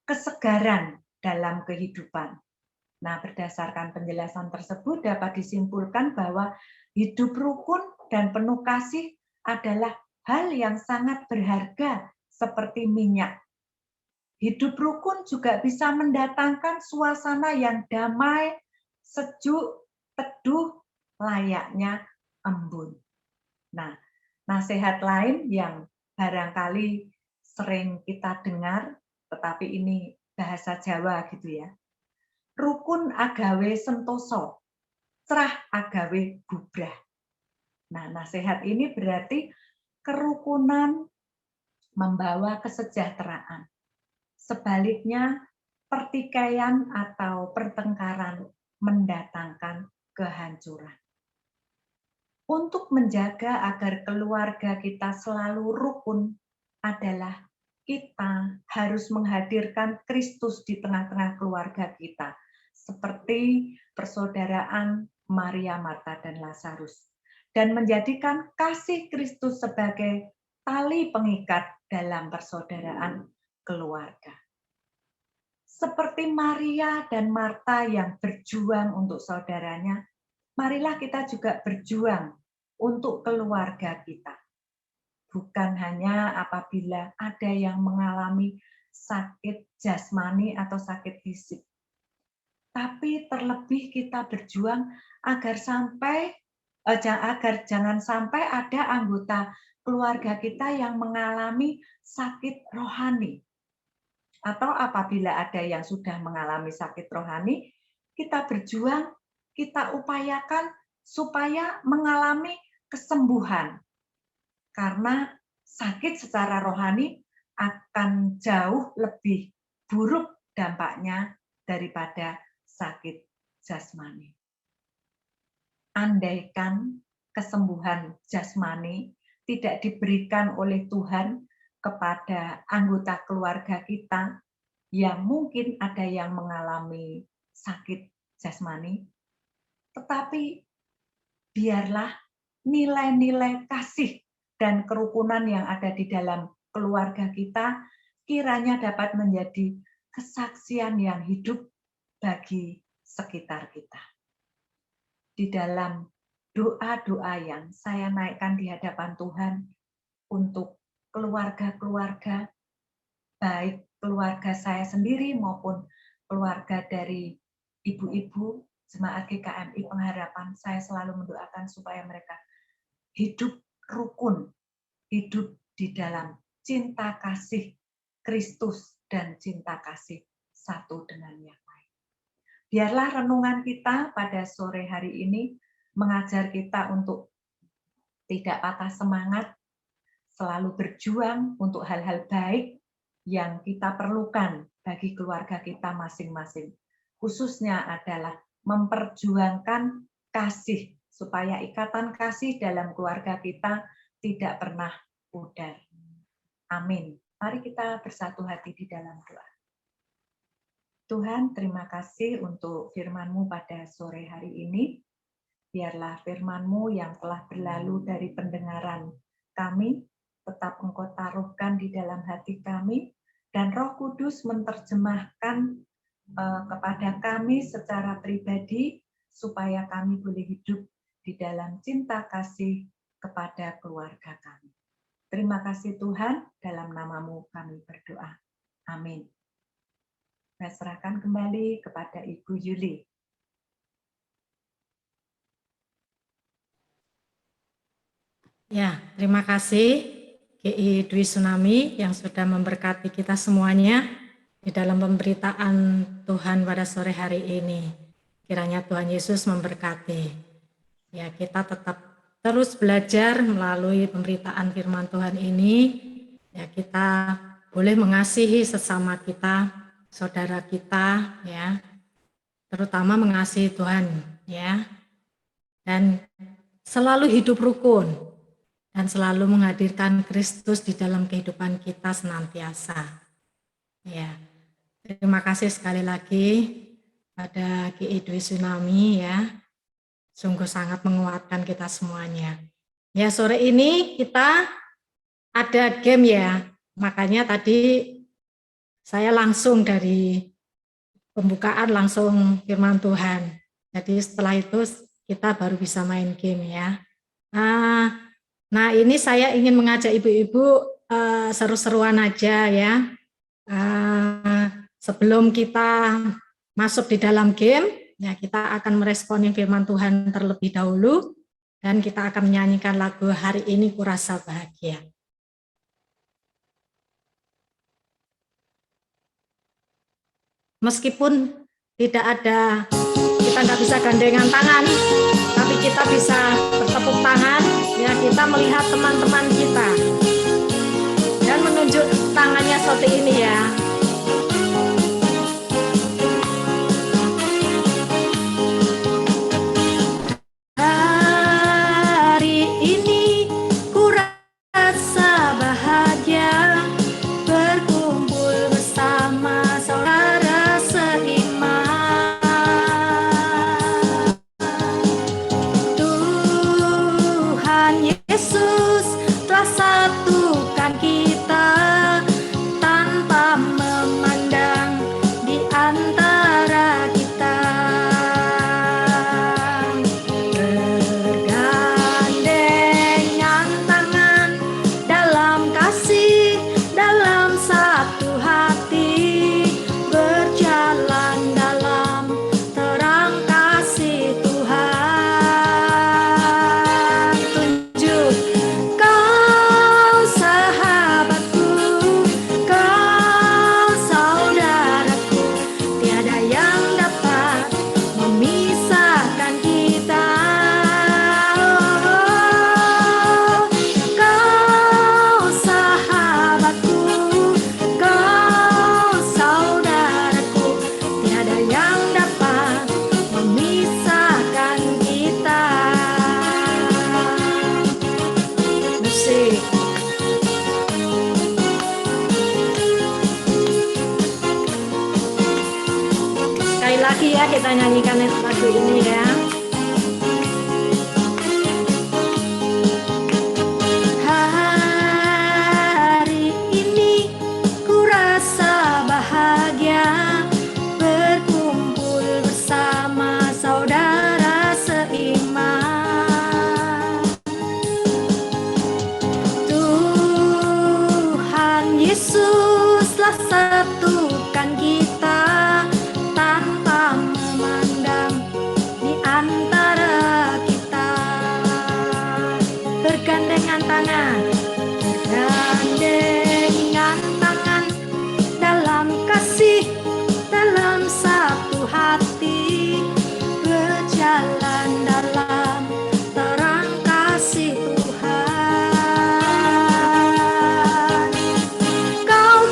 kesegaran dalam kehidupan. Nah, berdasarkan penjelasan tersebut dapat disimpulkan bahwa hidup rukun dan penuh kasih adalah hal yang sangat berharga seperti minyak. Hidup rukun juga bisa mendatangkan suasana yang damai, sejuk, teduh, layaknya embun. Nah, nasihat lain yang barangkali sering kita dengar, tetapi ini bahasa Jawa gitu ya. Rukun agawe sentoso, cerah agawe bubrah. Nah, nasihat ini berarti kerukunan membawa kesejahteraan. Sebaliknya, pertikaian atau pertengkaran mendatangkan kehancuran. Untuk menjaga agar keluarga kita selalu rukun adalah kita harus menghadirkan Kristus di tengah-tengah keluarga kita, seperti persaudaraan Maria, Marta, dan Lazarus, dan menjadikan kasih Kristus sebagai tali pengikat dalam persaudaraan, keluarga. Seperti Maria dan Marta yang berjuang untuk saudaranya, marilah kita juga berjuang untuk keluarga kita. Bukan hanya apabila ada yang mengalami sakit jasmani atau sakit fisik, tapi terlebih kita berjuang agar jangan sampai ada anggota keluarga kita yang mengalami sakit rohani. Atau apabila ada yang sudah mengalami sakit rohani, kita berjuang, kita upayakan supaya mengalami kesembuhan. Karena sakit secara rohani akan jauh lebih buruk dampaknya daripada sakit jasmani. Andaikan kesembuhan jasmani tidak diberikan oleh Tuhan kepada anggota keluarga kita yang mungkin ada yang mengalami sakit jasmani, tetapi biarlah nilai-nilai kasih dan kerukunan yang ada di dalam keluarga kita kiranya dapat menjadi kesaksian yang hidup bagi sekitar kita. Di dalam doa-doa yang saya naikkan di hadapan Tuhan untuk keluarga-keluarga, baik keluarga saya sendiri maupun keluarga dari ibu-ibu Jemaat GKMI Pengharapan, saya selalu mendoakan supaya mereka hidup rukun, hidup di dalam cinta kasih Kristus dan cinta kasih satu dengan yang lain. Biarlah renungan kita pada sore hari ini mengajar kita untuk tidak patah semangat, selalu berjuang untuk hal-hal baik yang kita perlukan bagi keluarga kita masing-masing. Khususnya adalah memperjuangkan kasih, supaya ikatan kasih dalam keluarga kita tidak pernah pudar. Amin. Mari kita bersatu hati di dalam doa. Tuhan, terima kasih untuk firman-Mu pada sore hari ini. Biarlah firman-Mu yang telah berlalu dari pendengaran kami, tetap Engkau taruhkan di dalam hati kami, dan Roh Kudus menerjemahkan kepada kami secara pribadi, supaya kami boleh hidup di dalam cinta kasih kepada keluarga kami. Terima kasih Tuhan, dalam nama-Mu kami berdoa. Amin. Saya serahkan kembali kepada Ibu Yuli. Ya, terima kasih GI Dwi Tsunami yang sudah memberkati kita semuanya di dalam pemberitaan Tuhan pada sore hari ini. Kiranya Tuhan Yesus memberkati. Ya, kita tetap terus belajar melalui pemberitaan firman Tuhan ini. Ya, kita boleh mengasihi sesama kita, saudara kita, ya, terutama mengasihi Tuhan, ya, dan selalu hidup rukun dan selalu menghadirkan Kristus di dalam kehidupan kita senantiasa. Ya, terima kasih sekali lagi pada GI Dwi Tsunami, ya, sungguh sangat menguatkan kita semuanya. Ya, sore ini kita ada game, ya, makanya tadi saya langsung dari pembukaan langsung firman Tuhan. Jadi setelah itu kita baru bisa main game, ya. Nah, ini saya ingin mengajak ibu-ibu seru-seruan aja, ya. Sebelum kita masuk di dalam game, ya, kita akan meresponi firman Tuhan terlebih dahulu, dan kita akan menyanyikan lagu Hari Ini Kurasa Bahagia. Meskipun tidak ada, kita nggak bisa gandengan tangan, tapi kita bisa bertepuk tangan, ya, kita melihat teman-teman kita dan menunjuk tangannya seperti ini, ya. Hari ini ku rasa bahagia berkumpul bersama saudara seiman. Tuhan Yesus telah satukan kita tanpa lagi ya kita nyanyikan lagu ini ya. Hari ini ku rasa bahagia berkumpul bersama saudara seiman. Tuhan Yesuslah satukan kita tanpa memandang di antara kita. Bergandengan tangan, bergandengan tangan dalam kasih, dalam satu hati, berjalan dalam terang kasih Tuhan. Kau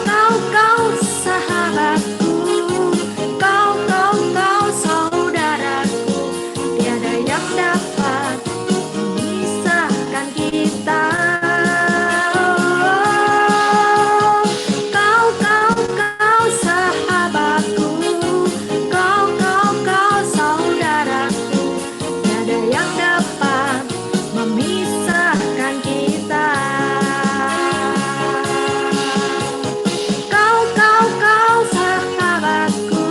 sahabatku, kau saudaraku, tiada yang dapat memisahkan kita. Kau sahabatku, kau saudaraku, tiada yang dapat memisahkan kita. Kau sahabatku,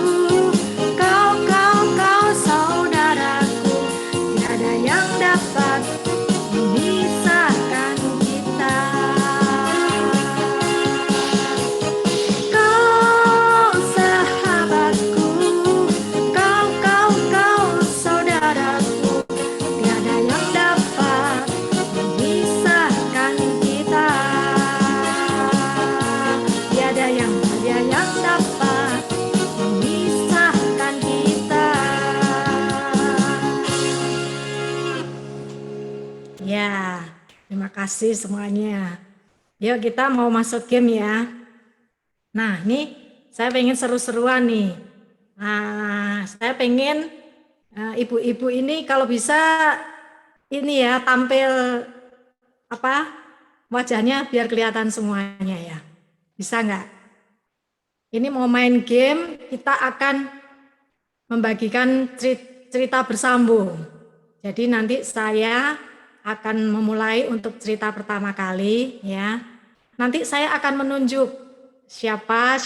kau saudaraku, tiada yang dapat memisahkan kita. Kau sahabatku, kau saudaraku, tiada yang dapat memisahkan kita. Tiada yang dapat memisahkan kita. Ya, terima kasih semuanya. Yuk kita mau masuk game ya. Nah, nih saya pengen seru-seruan nih. Nah, saya pengen ibu-ibu ini kalau bisa ini ya tampil apa wajahnya biar kelihatan semuanya ya. Bisa nggak? Ini mau main game, kita akan membagikan cerita bersambung. Jadi nanti saya akan memulai untuk cerita pertama kali ya. Nanti saya akan menunjuk siapa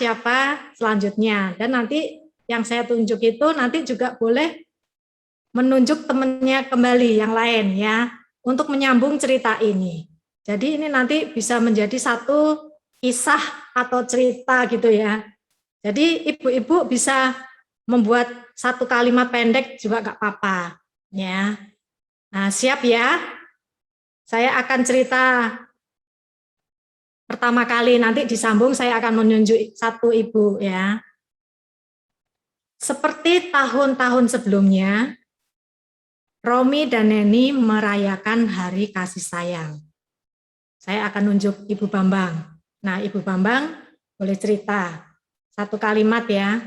selanjutnya, dan nanti yang saya tunjuk itu nanti juga boleh menunjuk temannya kembali yang lain ya, untuk menyambung cerita ini. Jadi ini nanti bisa menjadi satu kisah atau cerita gitu ya. Jadi ibu-ibu bisa membuat satu kalimat pendek juga nggak apa-apa ya. Nah, siap ya? Saya akan cerita pertama kali, nanti disambung saya akan menunjuk satu ibu ya. Seperti tahun-tahun sebelumnya, Romi dan Neni merayakan hari kasih sayang. Saya akan nunjuk Ibu Bambang. Nah, Ibu Bambang boleh cerita. Satu kalimat ya.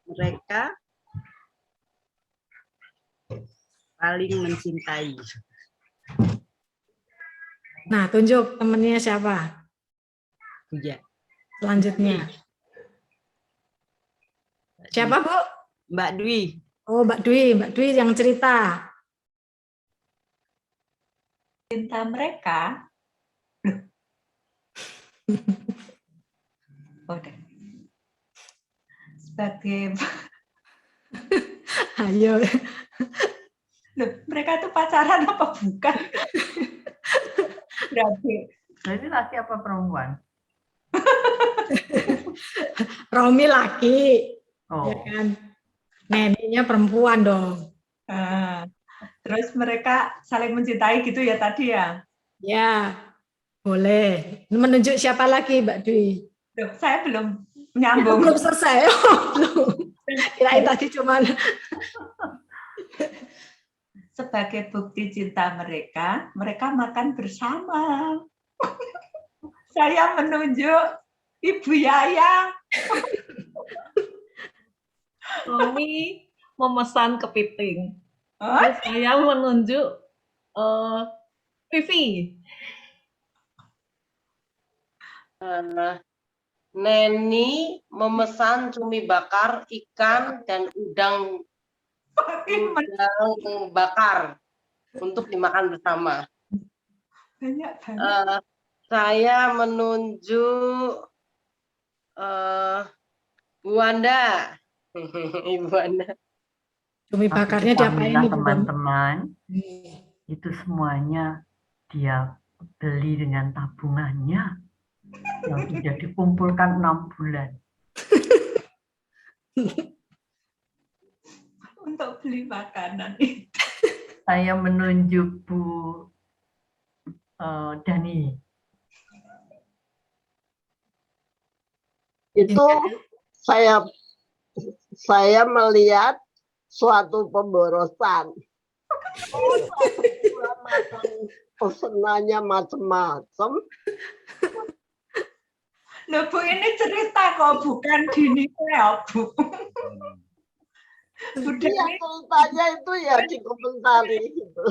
Mereka saling mencintai. Nah, tunjuk temennya siapa? Iya. Selanjutnya. Siapa, Bu? Mbak Dwi. Oh, Mbak Dwi yang cerita. Cinta mereka. Oke. Sebagai Ayo. Loh, mereka tuh pacaran apa bukan? Berarti laki apa perempuan? Romi laki. Oh. Ya kan? Neninya perempuan dong. Terus mereka saling mencintai gitu ya tadi ya? Ya, boleh. Menunjuk siapa lagi, Mbak Dwi? Loh, saya belum menyambung. Belum selesai. Oh, belum. Kirain tadi cuman. Sebagai bukti cinta mereka, mereka makan bersama. Saya menunjuk Ibu Yaya. Romi memesan kepiting. Oh, Terus saya menunjuk Vivi. Neni memesan cumi bakar, ikan, dan udang bakar untuk dimakan bersama. Banyak banget. Saya menunjuk Bu Wanda. Ibu Wanda. Cumi Tapi bakarnya diapain ketahuilah Ibu? teman-teman, itu semuanya dia beli dengan tabungannya yang sudah dikumpulkan 6 bulan. Untuk beli makanan. Saya menunjuk Bu Dani. Itu saya melihat suatu pemborosan. Makan pesenannya macam-macam. Loh Bu, ini cerita kok, bukan gini ya Bu. Iya, ceritanya itu ya dikomentari gitu.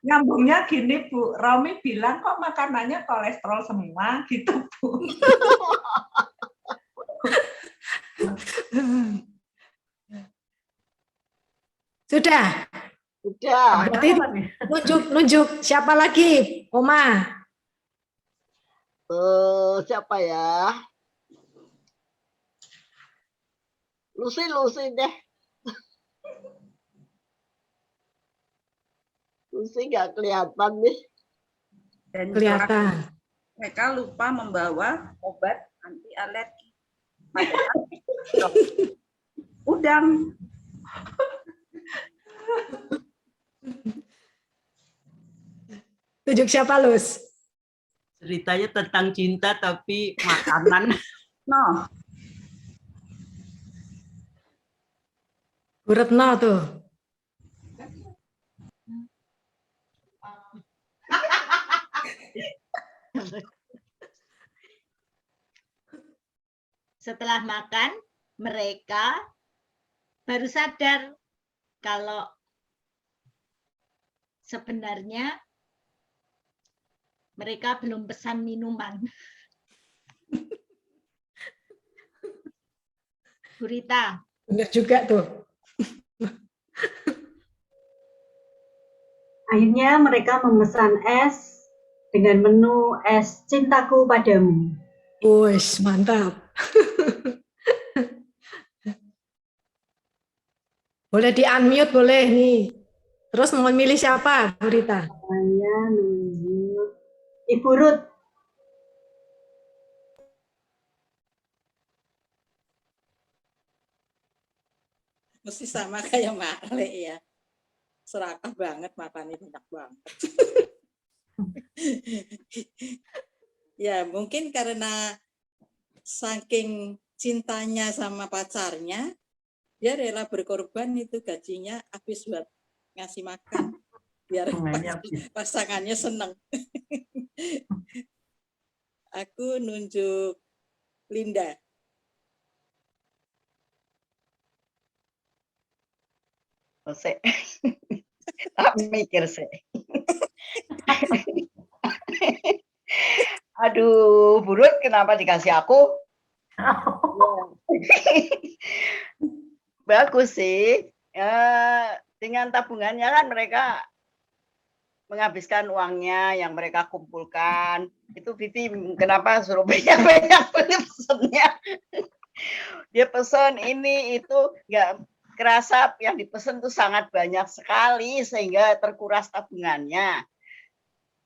Nyambungnya gini Bu, Romi bilang kok makanannya kolesterol semua gitu Bu. Sudah. Udah. Berarti nunjuk siapa lagi? Oma. Siapa ya? Lucy deh. Lucy nggak kelihatan nih. Dan Kelihatan. mereka lupa membawa obat anti alergi. Udang. Tunjuk siapa, Lus? Ceritanya tentang cinta tapi makanan. No, Bu Retno tuh. Setelah makan, mereka baru sadar kalau sebenarnya mereka belum pesan minuman. Bu Rita. Benar juga tuh. Akhirnya mereka memesan es dengan menu es cintaku padamu. Wih, mantap. Boleh di-unmute, boleh nih. Terus mau milih siapa, Bu Rita? Saya nunjuk Ibu Ruth. Mesti sama kayak Male ya. Serakah banget, makannya banyak banget. Ya, mungkin karena saking cintanya sama pacarnya, dia rela berkorban itu gajinya habis buat ngasih makan. Biar pasangannya seneng. Aku nunjuk Linda. Sek. Tak mikir sih. Aduh, Burut kenapa dikasih aku? Bagus sih. Dengan tabungannya kan mereka menghabiskan uangnya yang mereka kumpulkan. Itu Vivi kenapa suruh banyak-banyak pesennya. Dia pesan ini itu nggak kerasa yang dipesan tuh sangat banyak sekali sehingga terkuras tabungannya.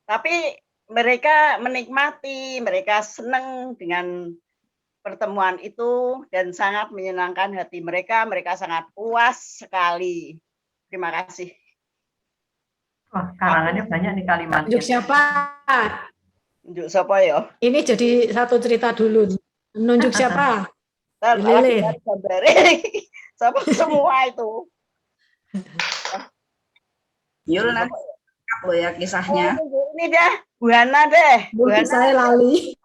Tapi mereka menikmati, mereka senang dengan pertemuan itu dan sangat menyenangkan hati mereka. Mereka sangat puas sekali. Terima kasih. Wah, karangannya banyak nih kalimatnya. Tunjuk siapa? Tunjuk siapa ya? Ini jadi satu cerita dulu. Nunjuk siapa? Lele. Siapa semua itu? Yul nanti lo ya kisahnya. Ini deh, Bu Hana deh. Bu Hana. Saya lali.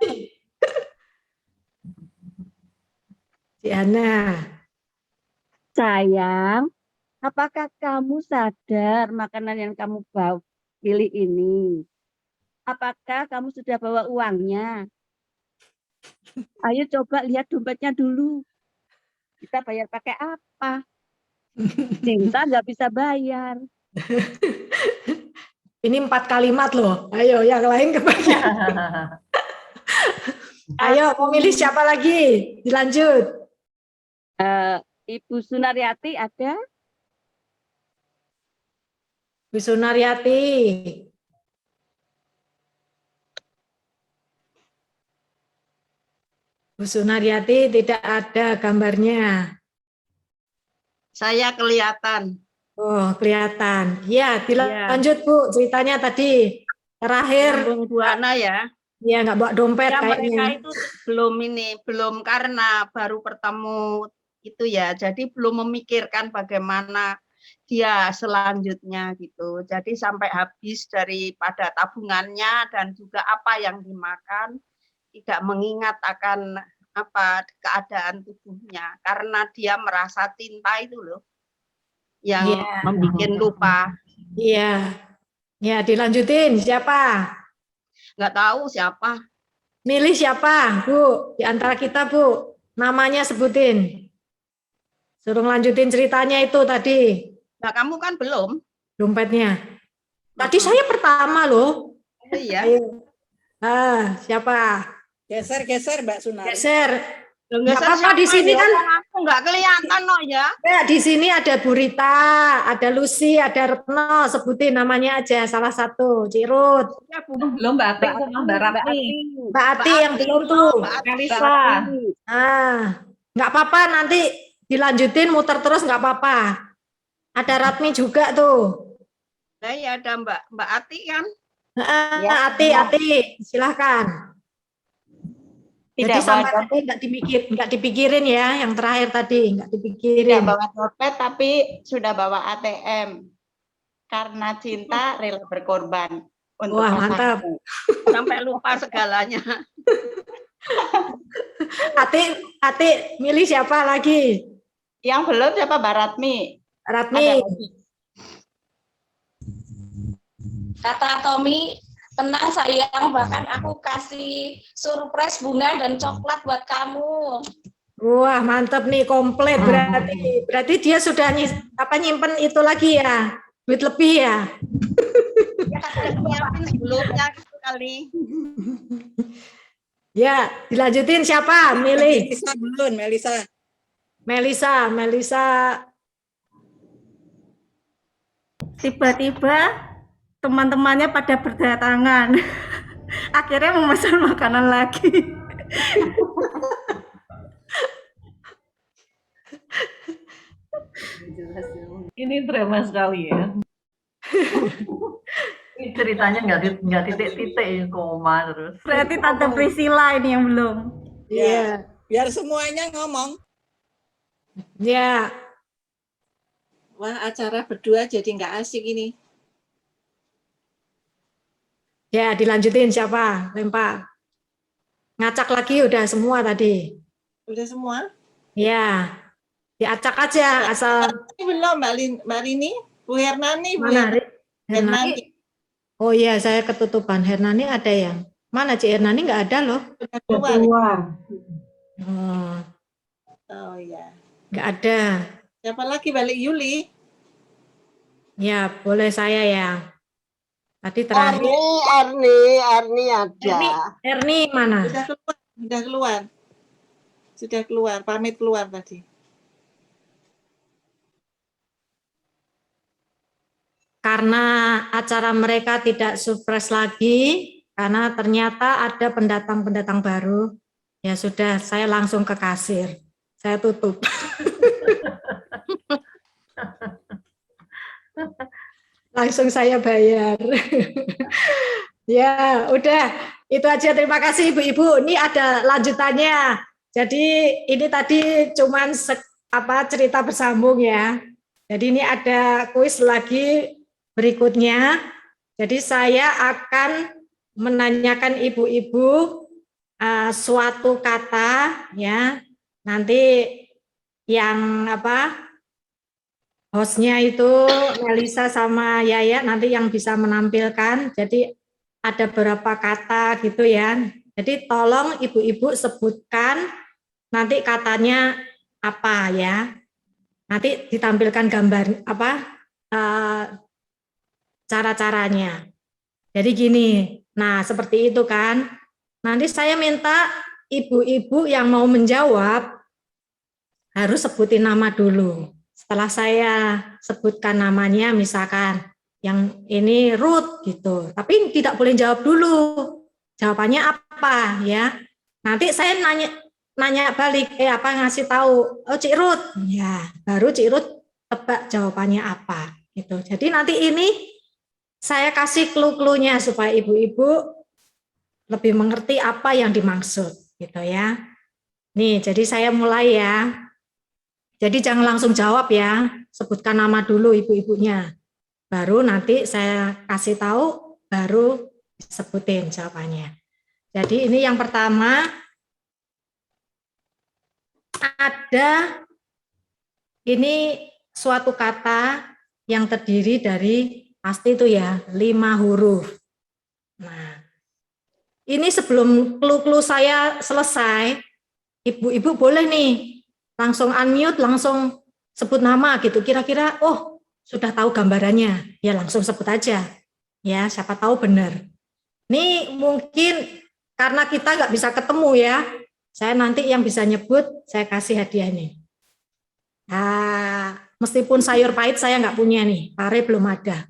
Si Hana. Sayang, apakah kamu sadar makanan yang kamu bawa pilih ini? Apakah kamu sudah bawa uangnya? Ayo coba lihat dompetnya dulu. Kita bayar pakai apa? Cinta nggak bisa bayar. Ini 4 kalimat loh. Ayo, yang lain kebanyakan. Ayo, mau milih siapa lagi? Dilanjut. Ibu Sunaryati ada? Bu Sunaryati. Bu Sunaryati tidak ada gambarnya. Saya kelihatan. Oh, kelihatan. Ya, dilanjut Bu, ceritanya tadi. Terakhir. Nyambung Buana ya. Ya, nggak bawa dompet Ya, kayaknya. mereka itu belum karena baru bertemu itu ya. Jadi belum memikirkan bagaimana dia selanjutnya gitu. Jadi sampai habis daripada tabungannya dan juga apa yang dimakan, tidak mengingat akan apa keadaan tubuhnya karena dia merasa cinta itu loh yang membuat lupa. Iya. Ya, dilanjutin siapa? Nggak tahu siapa. Milih siapa, Bu? Di antara kita, Bu. Namanya sebutin. Suruh lanjutin ceritanya itu tadi. Nah, kamu kan belum. Dompetnya. Tadi saya pertama loh. Iya. Ayo. Siapa? Geser Mbak Sunar. Geser. Nggak apa-apa di sini kan aku nggak kelihatan no ya. Ya, di sini ada Bu Rita, ada Lucy, ada Retno, sebutin namanya aja salah satu. Cik Ruth. Ya, Belum Mbak Ati sama Mbak Ratni. Mbak Ati yang belum tuh. Melisa. Nggak apa-apa nanti dilanjutin muter terus nggak apa-apa. Ada Ratmi juga tuh. Nah, ya ada Mbak Ati kan. Ati, silahkan. Jadi sampai tadi nggak dipikirin ya, yang terakhir tadi nggak dipikirin. Tidak bawa dompet tapi sudah bawa ATM. Karena cinta rela berkorban. Untuk Wah, mantap. Sampai lupa segalanya. Ati, milih siapa lagi? Yang belum siapa Mbak Ratmi? Ratmi. Kata Tommy, tenang sayang, bahkan aku kasih surprise bunga dan coklat buat kamu. Wah, mantap nih, komplit berarti. Berarti dia sudah nyimpen itu lagi ya, duit lebih ya. Sebelumnya sekali. Ya, dilanjutin siapa? Milih. Melisa. Tiba-tiba teman-temannya pada berdatangan. Akhirnya memesan makanan lagi. Ini drama sekali ya. Ini ceritanya nggak titik-titik, koma terus. Berarti Tante Priscilla ini yang belum. Iya. Biar semuanya ngomong. Ya. Wah, acara berdua jadi nggak asik ini. Ya, dilanjutin siapa? Lempar. Ngacak lagi udah semua tadi. Udah semua? Ya. Diacak aja asal. Belum Mbak Rini, Bu Hernani, Mana? Hernani. Oh iya, saya ketutupan. Hernani ada yang. Mana Cik Hernani nggak ada loh. Keluar. Oh iya. Nggak ada. Siapa lagi balik Yuli? Ya, boleh saya ya. Tadi terakhir. Erni ada. Erni mana? Sudah keluar, pamit keluar tadi. Karena acara mereka tidak surprise lagi, karena ternyata ada pendatang-pendatang baru, ya sudah, saya langsung ke kasir. Saya tutup. Langsung saya bayar. Ya, udah. Itu aja, terima kasih Ibu-Ibu. Ini ada lanjutannya. Jadi ini tadi cuman cerita bersambung ya. Jadi ini ada kuis lagi berikutnya. Jadi saya akan menanyakan Ibu-Ibu suatu kata ya. Nanti yang hostnya itu Melisa sama Yaya nanti yang bisa menampilkan. Jadi ada beberapa kata gitu ya. Jadi tolong ibu-ibu sebutkan nanti katanya apa ya. Nanti ditampilkan gambar apa cara-caranya. Jadi gini, nah seperti itu kan. Nanti saya minta ibu-ibu yang mau menjawab harus sebutin nama dulu. Setelah saya sebutkan namanya, misalkan yang ini Ruth gitu, tapi tidak boleh jawab dulu. Jawabannya apa ya? Nanti saya nanya balik, ngasih tahu, oh Cik Ruth, ya baru Cik Ruth tebak jawabannya apa gitu. Jadi nanti ini saya kasih clue-cluenya supaya ibu-ibu lebih mengerti apa yang dimaksud gitu ya. Nih, jadi saya mulai ya. Jadi jangan langsung jawab ya, sebutkan nama dulu ibu-ibunya. Baru nanti saya kasih tahu, baru sebutin jawabannya. Jadi ini yang pertama, ada ini suatu kata yang terdiri dari, pasti itu ya, 5 huruf. Nah, ini sebelum clue-clue saya selesai, ibu-ibu boleh nih langsung unmute, langsung sebut nama gitu. Kira-kira, oh sudah tahu gambarannya, ya langsung sebut aja. Ya, siapa tahu benar. Ini mungkin karena kita nggak bisa ketemu ya, saya nanti yang bisa nyebut, saya kasih hadiah nih. Nah, meskipun sayur pahit saya nggak punya nih, pare belum ada.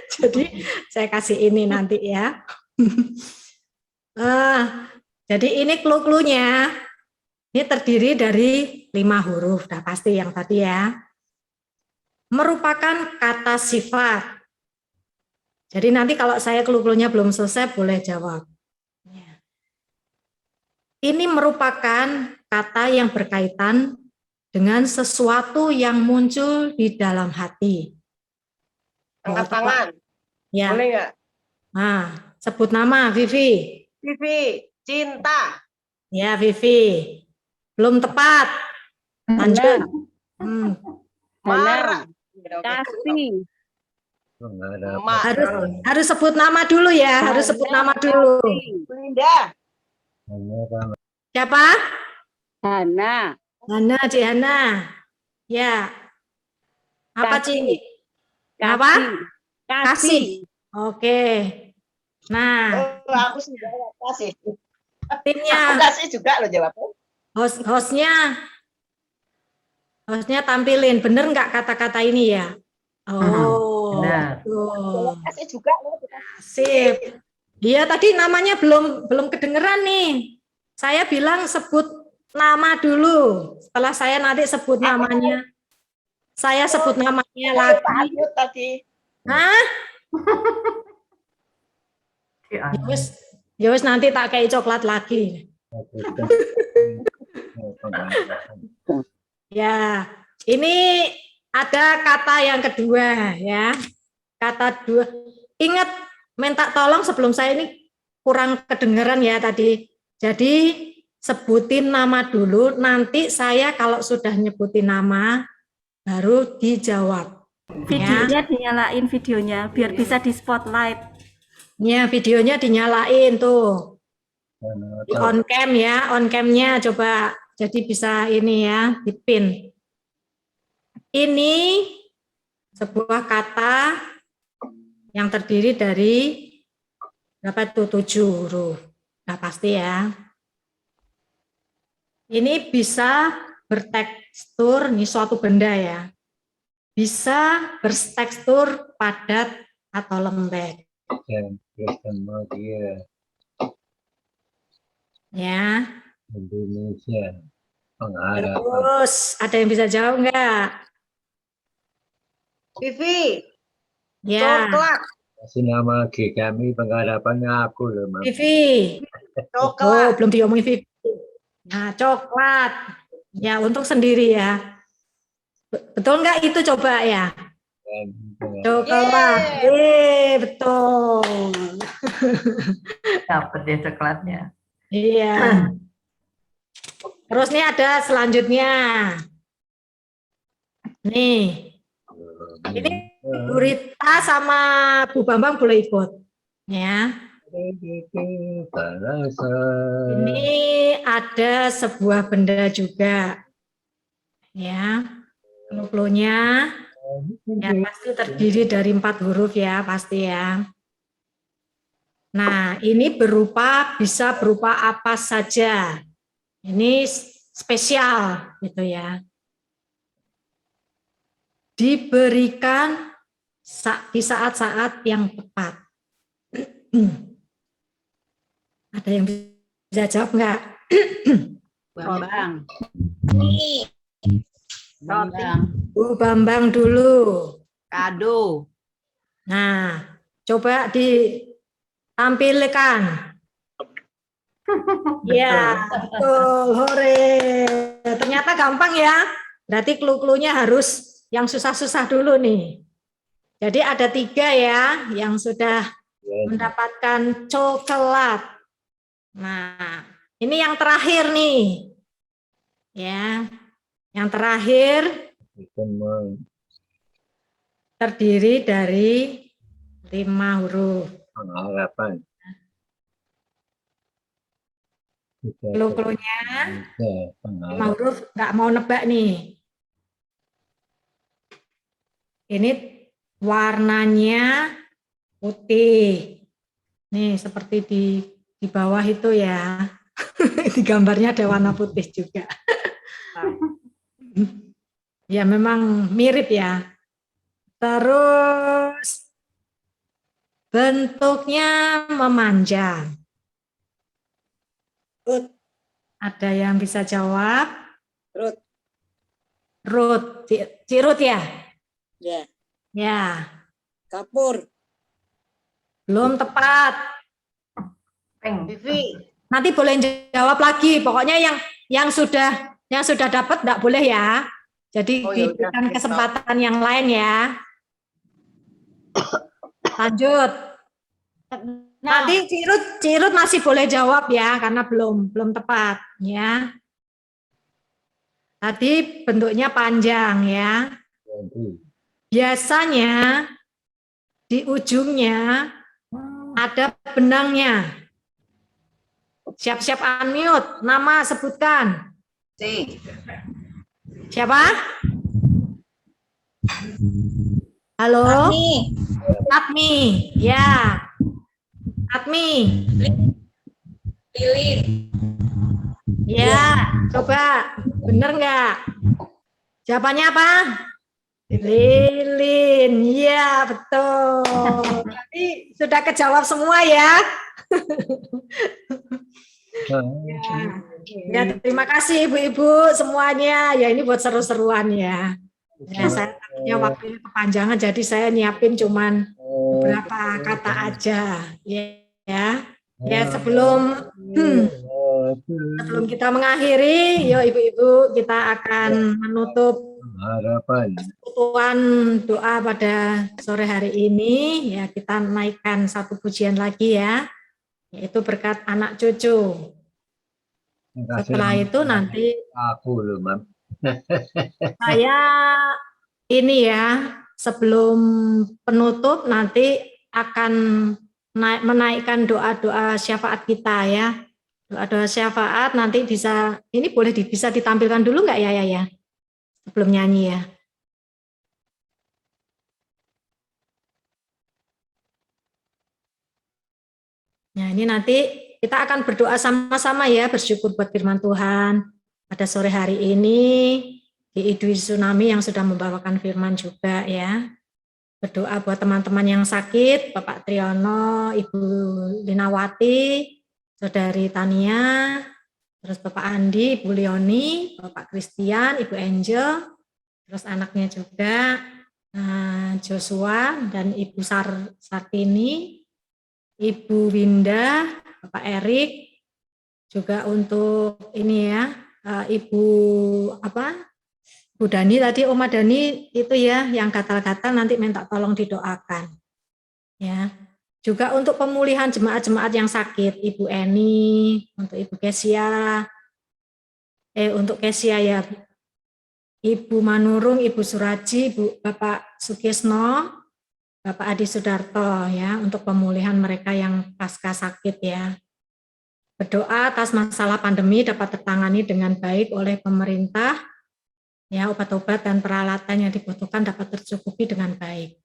Jadi saya kasih ini nanti ya. Jadi ini clue-cluenya. Ini terdiri dari 5 huruf, dah pasti yang tadi ya. Merupakan kata sifat. Jadi nanti kalau saya clue-cluenya belum selesai, boleh jawab. Ini merupakan kata yang berkaitan dengan sesuatu yang muncul di dalam hati. Angkat tangan. Ya. Boleh nggak? Nah, sebut nama, Vivi. Vivi, cinta. Ya, Vivi. Belum tepat. Lanjut. Marah. Kasih. Harus sebut nama dulu ya, harus sebut nama dulu. Linda. Siapa? Hana. Hana, Cik Hana. Ya. Apa, Cik? Apa? Kasih. Oke. Nah. Aku sih jawab kasih. Timnya. Aku kasih juga loh jawabnya. Hostnya tampilin, bener nggak kata-kata ini ya? Oh, benar. Kasih juga loh. Sip. Iya tadi namanya belum kedengeran nih. Saya bilang sebut nama dulu. Setelah saya nanti sebut namanya, saya sebut namanya lagi. Tadi. Hah? Yowes nanti tak kayak coklat lagi. Ya, ini ada kata yang kedua ya. Kata dua. Ingat, minta tolong sebelum saya ini kurang kedengeran ya tadi. Jadi sebutin nama dulu, nanti saya kalau sudah nyebutin nama baru dijawab. Videonya dinyalain videonya biar bisa di spotlight. Ya, videonya dinyalain tuh. Di on cam ya, on camnya coba jadi bisa ini ya, dipin. Ini sebuah kata yang terdiri dari berapa itu 7 huruf. Nah, pasti ya. Ini bisa bertekstur, ini suatu benda ya. Bisa bertekstur padat atau lembek. Ya. Indonesia. Pengharapan. Terus ada yang bisa jawab enggak? Vivi. Ya. Coklat. Kasih nama G kami pengharapannya aku loh, Mam. Vivi. Coklat. Oh, belum diomongin Vivi. Nah, coklat. Ya, untuk sendiri ya. Betul enggak itu coba ya? Coklat. Betul. Dapat deh coklatnya. Iya. Terus nih ada selanjutnya. Nih. Ini Bu Rita sama Bu Bambang boleh ikut. Ya. Ini ada sebuah benda juga. Ya, clue-nya ya pasti terdiri dari 4 huruf ya, pasti ya. Nah, ini bisa berupa apa saja. Ini spesial gitu ya. Diberikan di saat-saat yang tepat. Ada yang bisa jawab nggak? Bambang. Bambang. Bu Bambang dulu. Kado. Nah, coba ditampilkan. Ya, betul. Hore. Ternyata gampang ya. Berarti clue-cluenya harus yang susah-susah dulu nih. Jadi ada 3 ya yang sudah mendapatkan coklat. Nah, ini yang terakhir nih. Ya. Yang terakhir terdiri dari 5 huruf. Pengharapan. Clue-cluenya 5 huruf, nggak mau nebak nih. Ini warnanya putih. Nih seperti di bawah itu ya. Di gambarnya ada warna putih juga. Ya memang mirip ya. Terus bentuknya memanjang. Ada yang bisa jawab? Rut. Cirut ya? Ya. Ya. Kapur. Belum tepat. Vivi. Nanti boleh jawab lagi. Pokoknya yang sudah dapat enggak boleh ya. Jadi diberikan kesempatan yang lain ya. Lanjut. Nanti Cirut masih boleh jawab ya karena belum tepat ya. Tadi bentuknya panjang ya. Biasanya di ujungnya ada benangnya. Siap-siap unmute. Nama sebutkan. Siapa? Halo? Atmi. Ya. Atmi. Lilin. Ya, coba. Bener nggak? Jawabannya apa? Lilin. Ya, betul. Jadi sudah kejawab semua ya. Ya, terima kasih ibu-ibu semuanya. Ya, ini buat seru-seruan ya. Ya, saya takutnya waktunya kepanjangan, jadi saya nyiapin cuman beberapa kata aja. Ya, sebelum kita mengakhiri, yuk ibu-ibu kita akan menutup persekutuan doa pada sore hari ini. Ya, kita naikkan satu pujian lagi ya, yaitu berkat anak cucu. Setelah itu nanti aku loh, Mam. saya ini ya, sebelum penutup nanti akan menaikkan doa-doa syafaat kita ya. Doa-doa syafaat nanti bisa ditampilkan dulu nggak ya? Sebelum nyanyi ya. Nah, ini nanti kita akan berdoa sama-sama ya, bersyukur buat firman Tuhan pada sore hari ini, di Idwi Tsunami yang sudah membawakan firman juga ya. Berdoa buat teman-teman yang sakit, Bapak Triyono, Ibu Linawati, Saudari Tania, terus Bapak Andi, Ibu Leoni, Bapak Christian, Ibu Angel, terus anaknya juga Joshua dan Ibu Sartini, Ibu Winda, Bapak Erik, juga untuk ini ya, Ibu Bu Dani tadi, Oma Dani itu ya, yang gatal-gatal nanti minta tolong didoakan. Ya. Juga untuk pemulihan jemaat-jemaat yang sakit, Ibu Eni, untuk Ibu Kesia, untuk Kesia ya, Ibu Manurung, Ibu Suraji, Bapak Sukisno, Bapak Adi Sudarto ya untuk pemulihan mereka yang pasca sakit ya. Berdoa atas masalah pandemi dapat tertangani dengan baik oleh pemerintah. Ya, obat-obat dan peralatan yang dibutuhkan dapat tercukupi dengan baik.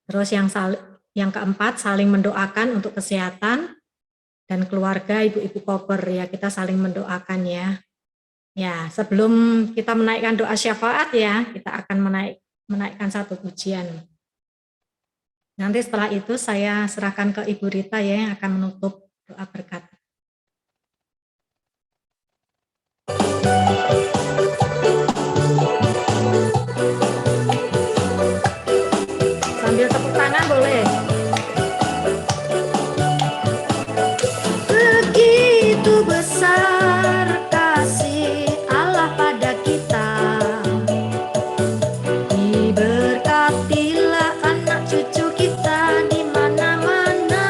Terus yang keempat, saling mendoakan untuk kesehatan dan keluarga ibu-ibu koper ya, kita saling mendoakan ya. Ya, sebelum kita menaikkan doa syafaat ya, kita akan menaikkan satu pujian. Nanti setelah itu saya serahkan ke Ibu Rita ya yang akan menutup doa berkat. Sambil tepuk tangan boleh. Begitu besar kasih Allah pada kita, diberkatilah anak cucu kita di mana-mana.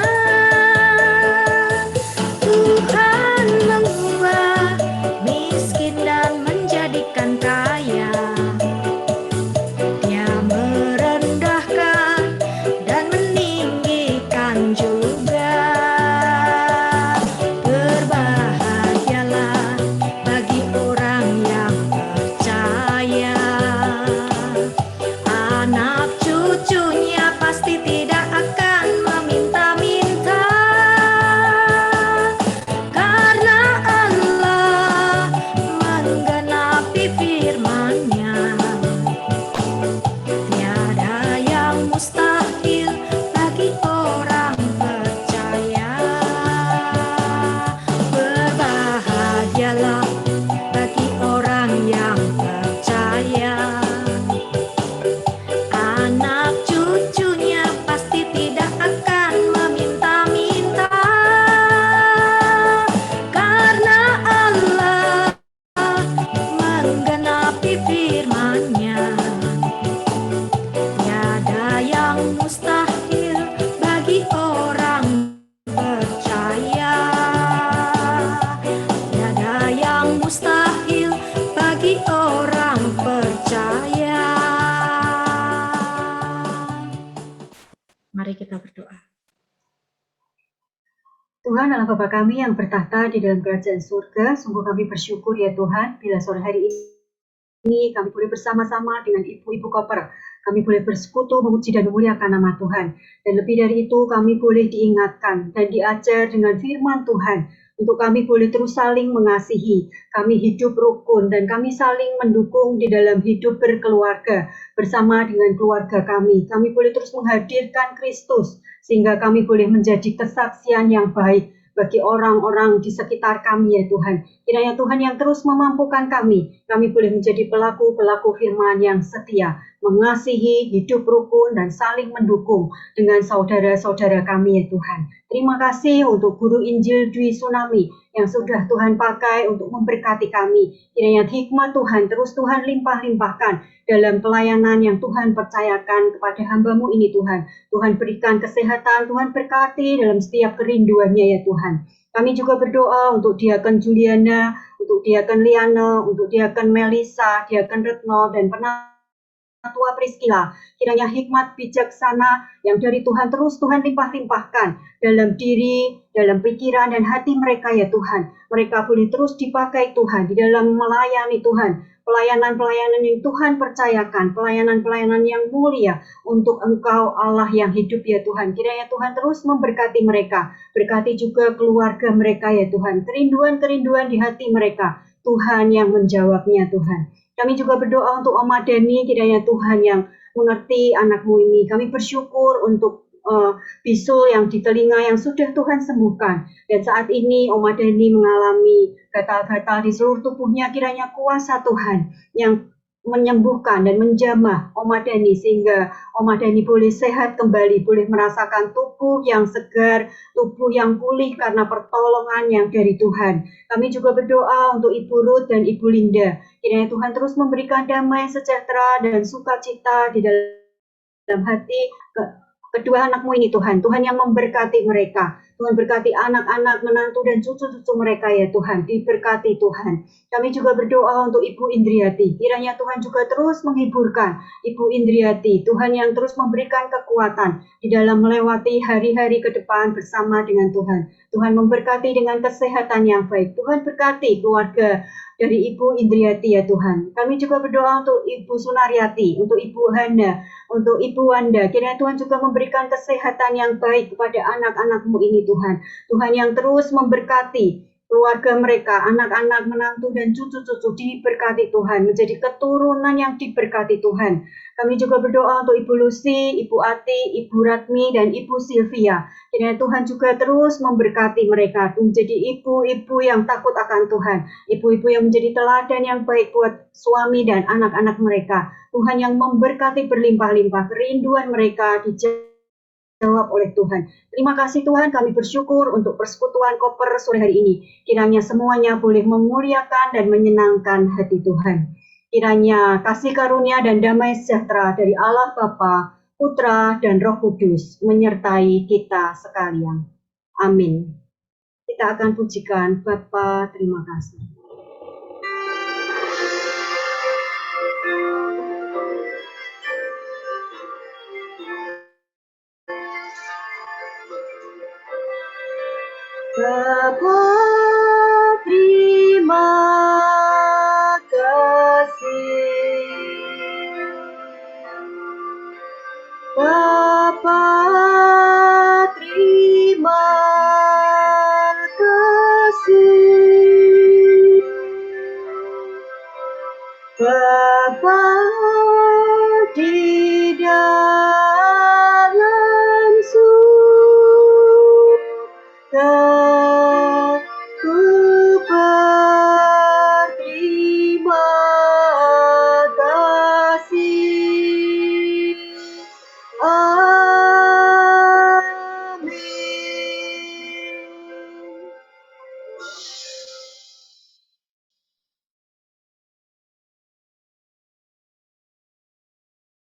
Tuhan mengubah miskin dan menjadikan kaya. Dia merendahkan dan meninggikan juga. Berbahagialah bagi orang yang percaya. Anak cucunya pasti tidak akan meminta-minta, karena Allah menggenapi firman-Nya. Tiada yang mustahil bagi orang percaya. Berbahagialah bagi orang yang percaya. Anak cucunya pasti tidak akan meminta-minta, karena Allah menggenapi firman-Nya. Tiada yang mustahil bagi orang percaya. Tiada yang mustahil bagi orang percaya. Mari kita berdoa. Tuhan Allah Bapa kami yang bertahta di dalam kerajaan surga, sungguh kami bersyukur ya Tuhan, bila sore hari ini kami boleh bersama-sama dengan ibu-ibu koper. Kami boleh bersekutu, memuji dan memuliakan nama Tuhan. Dan lebih dari itu kami boleh diingatkan dan diajar dengan firman Tuhan. Untuk kami boleh terus saling mengasihi, kami hidup rukun dan kami saling mendukung di dalam hidup berkeluarga bersama dengan keluarga kami. Kami boleh terus menghadirkan Kristus sehingga kami boleh menjadi kesaksian yang baik bagi orang-orang di sekitar kami ya Tuhan. Kiranya Tuhan yang terus memampukan kami boleh menjadi pelaku-pelaku firman yang setia, mengasihi, hidup rukun, dan saling mendukung dengan saudara-saudara kami ya Tuhan. Terima kasih untuk Guru Injil Dwi Tsunami yang sudah Tuhan pakai untuk memberkati kami. Kiranya hikmat Tuhan terus Tuhan limpah-limpahkan dalam pelayanan yang Tuhan percayakan kepada hamba-Mu ini Tuhan. Tuhan berikan kesehatan, Tuhan berkati dalam setiap kerinduannya ya Tuhan. Kami juga berdoa untuk Diaken Juliana, untuk Diaken Liana, untuk Diaken Melisa, Diaken Retno, dan Penatua Priscilla. Kiranya hikmat bijaksana yang dari Tuhan terus Tuhan limpah-limpahkan dalam diri, dalam pikiran dan hati mereka ya Tuhan. Mereka boleh terus dipakai Tuhan di dalam melayani Tuhan. Pelayanan-pelayanan yang Tuhan percayakan, pelayanan-pelayanan yang mulia untuk Engkau Allah yang hidup ya Tuhan. Kiranya Tuhan terus memberkati mereka, berkati juga keluarga mereka ya Tuhan. Kerinduan-kerinduan di hati mereka, Tuhan yang menjawabnya Tuhan. Kami juga berdoa untuk Oma Dani, kiranya Tuhan yang mengerti anakmu ini. Kami bersyukur untuk bisul yang di telinga yang sudah Tuhan sembuhkan. Dan saat ini Oma Dani mengalami gatal-gatal di seluruh tubuhnya. Kiranya kuasa Tuhan yang menyembuhkan dan menjamah Oma Dani sehingga Oma Dani boleh sehat kembali, boleh merasakan tubuh yang segar, tubuh yang pulih karena pertolongan yang dari Tuhan. Kami juga berdoa untuk Ibu Ruth dan Ibu Linda. Kiranya Tuhan terus memberikan damai, sejahtera, dan sukacita di dalam hati kedua anakmu ini Tuhan. Tuhan yang memberkati mereka. Tuhan berkati anak-anak, menantu dan cucu-cucu mereka ya Tuhan, diberkati Tuhan. Kami juga berdoa untuk Ibu Indriati, kiranya Tuhan juga terus menghiburkan Ibu Indriati, Tuhan yang terus memberikan kekuatan di dalam melewati hari-hari ke depan bersama dengan Tuhan. Tuhan memberkati dengan kesehatan yang baik, Tuhan berkati keluarga dari Ibu Indriati ya Tuhan. Kami juga berdoa untuk Ibu Sunaryati, untuk Ibu Hana, untuk Ibu Wanda. Kiranya Tuhan juga memberikan kesehatan yang baik kepada anak-anak-Mu ini Tuhan. Tuhan yang terus memberkati keluarga mereka, anak-anak, menantu, dan cucu-cucu diberkati Tuhan, menjadi keturunan yang diberkati Tuhan. Kami juga berdoa untuk Ibu Lucy, Ibu Ati, Ibu Ratmi, dan Ibu Sylvia. Kiranya Tuhan juga terus memberkati mereka, menjadi ibu-ibu yang takut akan Tuhan, ibu-ibu yang menjadi teladan yang baik buat suami dan anak-anak mereka. Tuhan yang memberkati berlimpah-limpah, kerinduan mereka dijawab oleh Tuhan. Terima kasih Tuhan, kami bersyukur untuk persekutuan Koper sore hari ini. Kiranya semuanya boleh memuliakan dan menyenangkan hati Tuhan. Kiranya kasih karunia dan damai sejahtera dari Allah Bapa, Putra, dan Roh Kudus menyertai kita sekalian. Amin. Kita akan pujikan Bapa, terima kasih. Bapa, terima kasih. Bapa,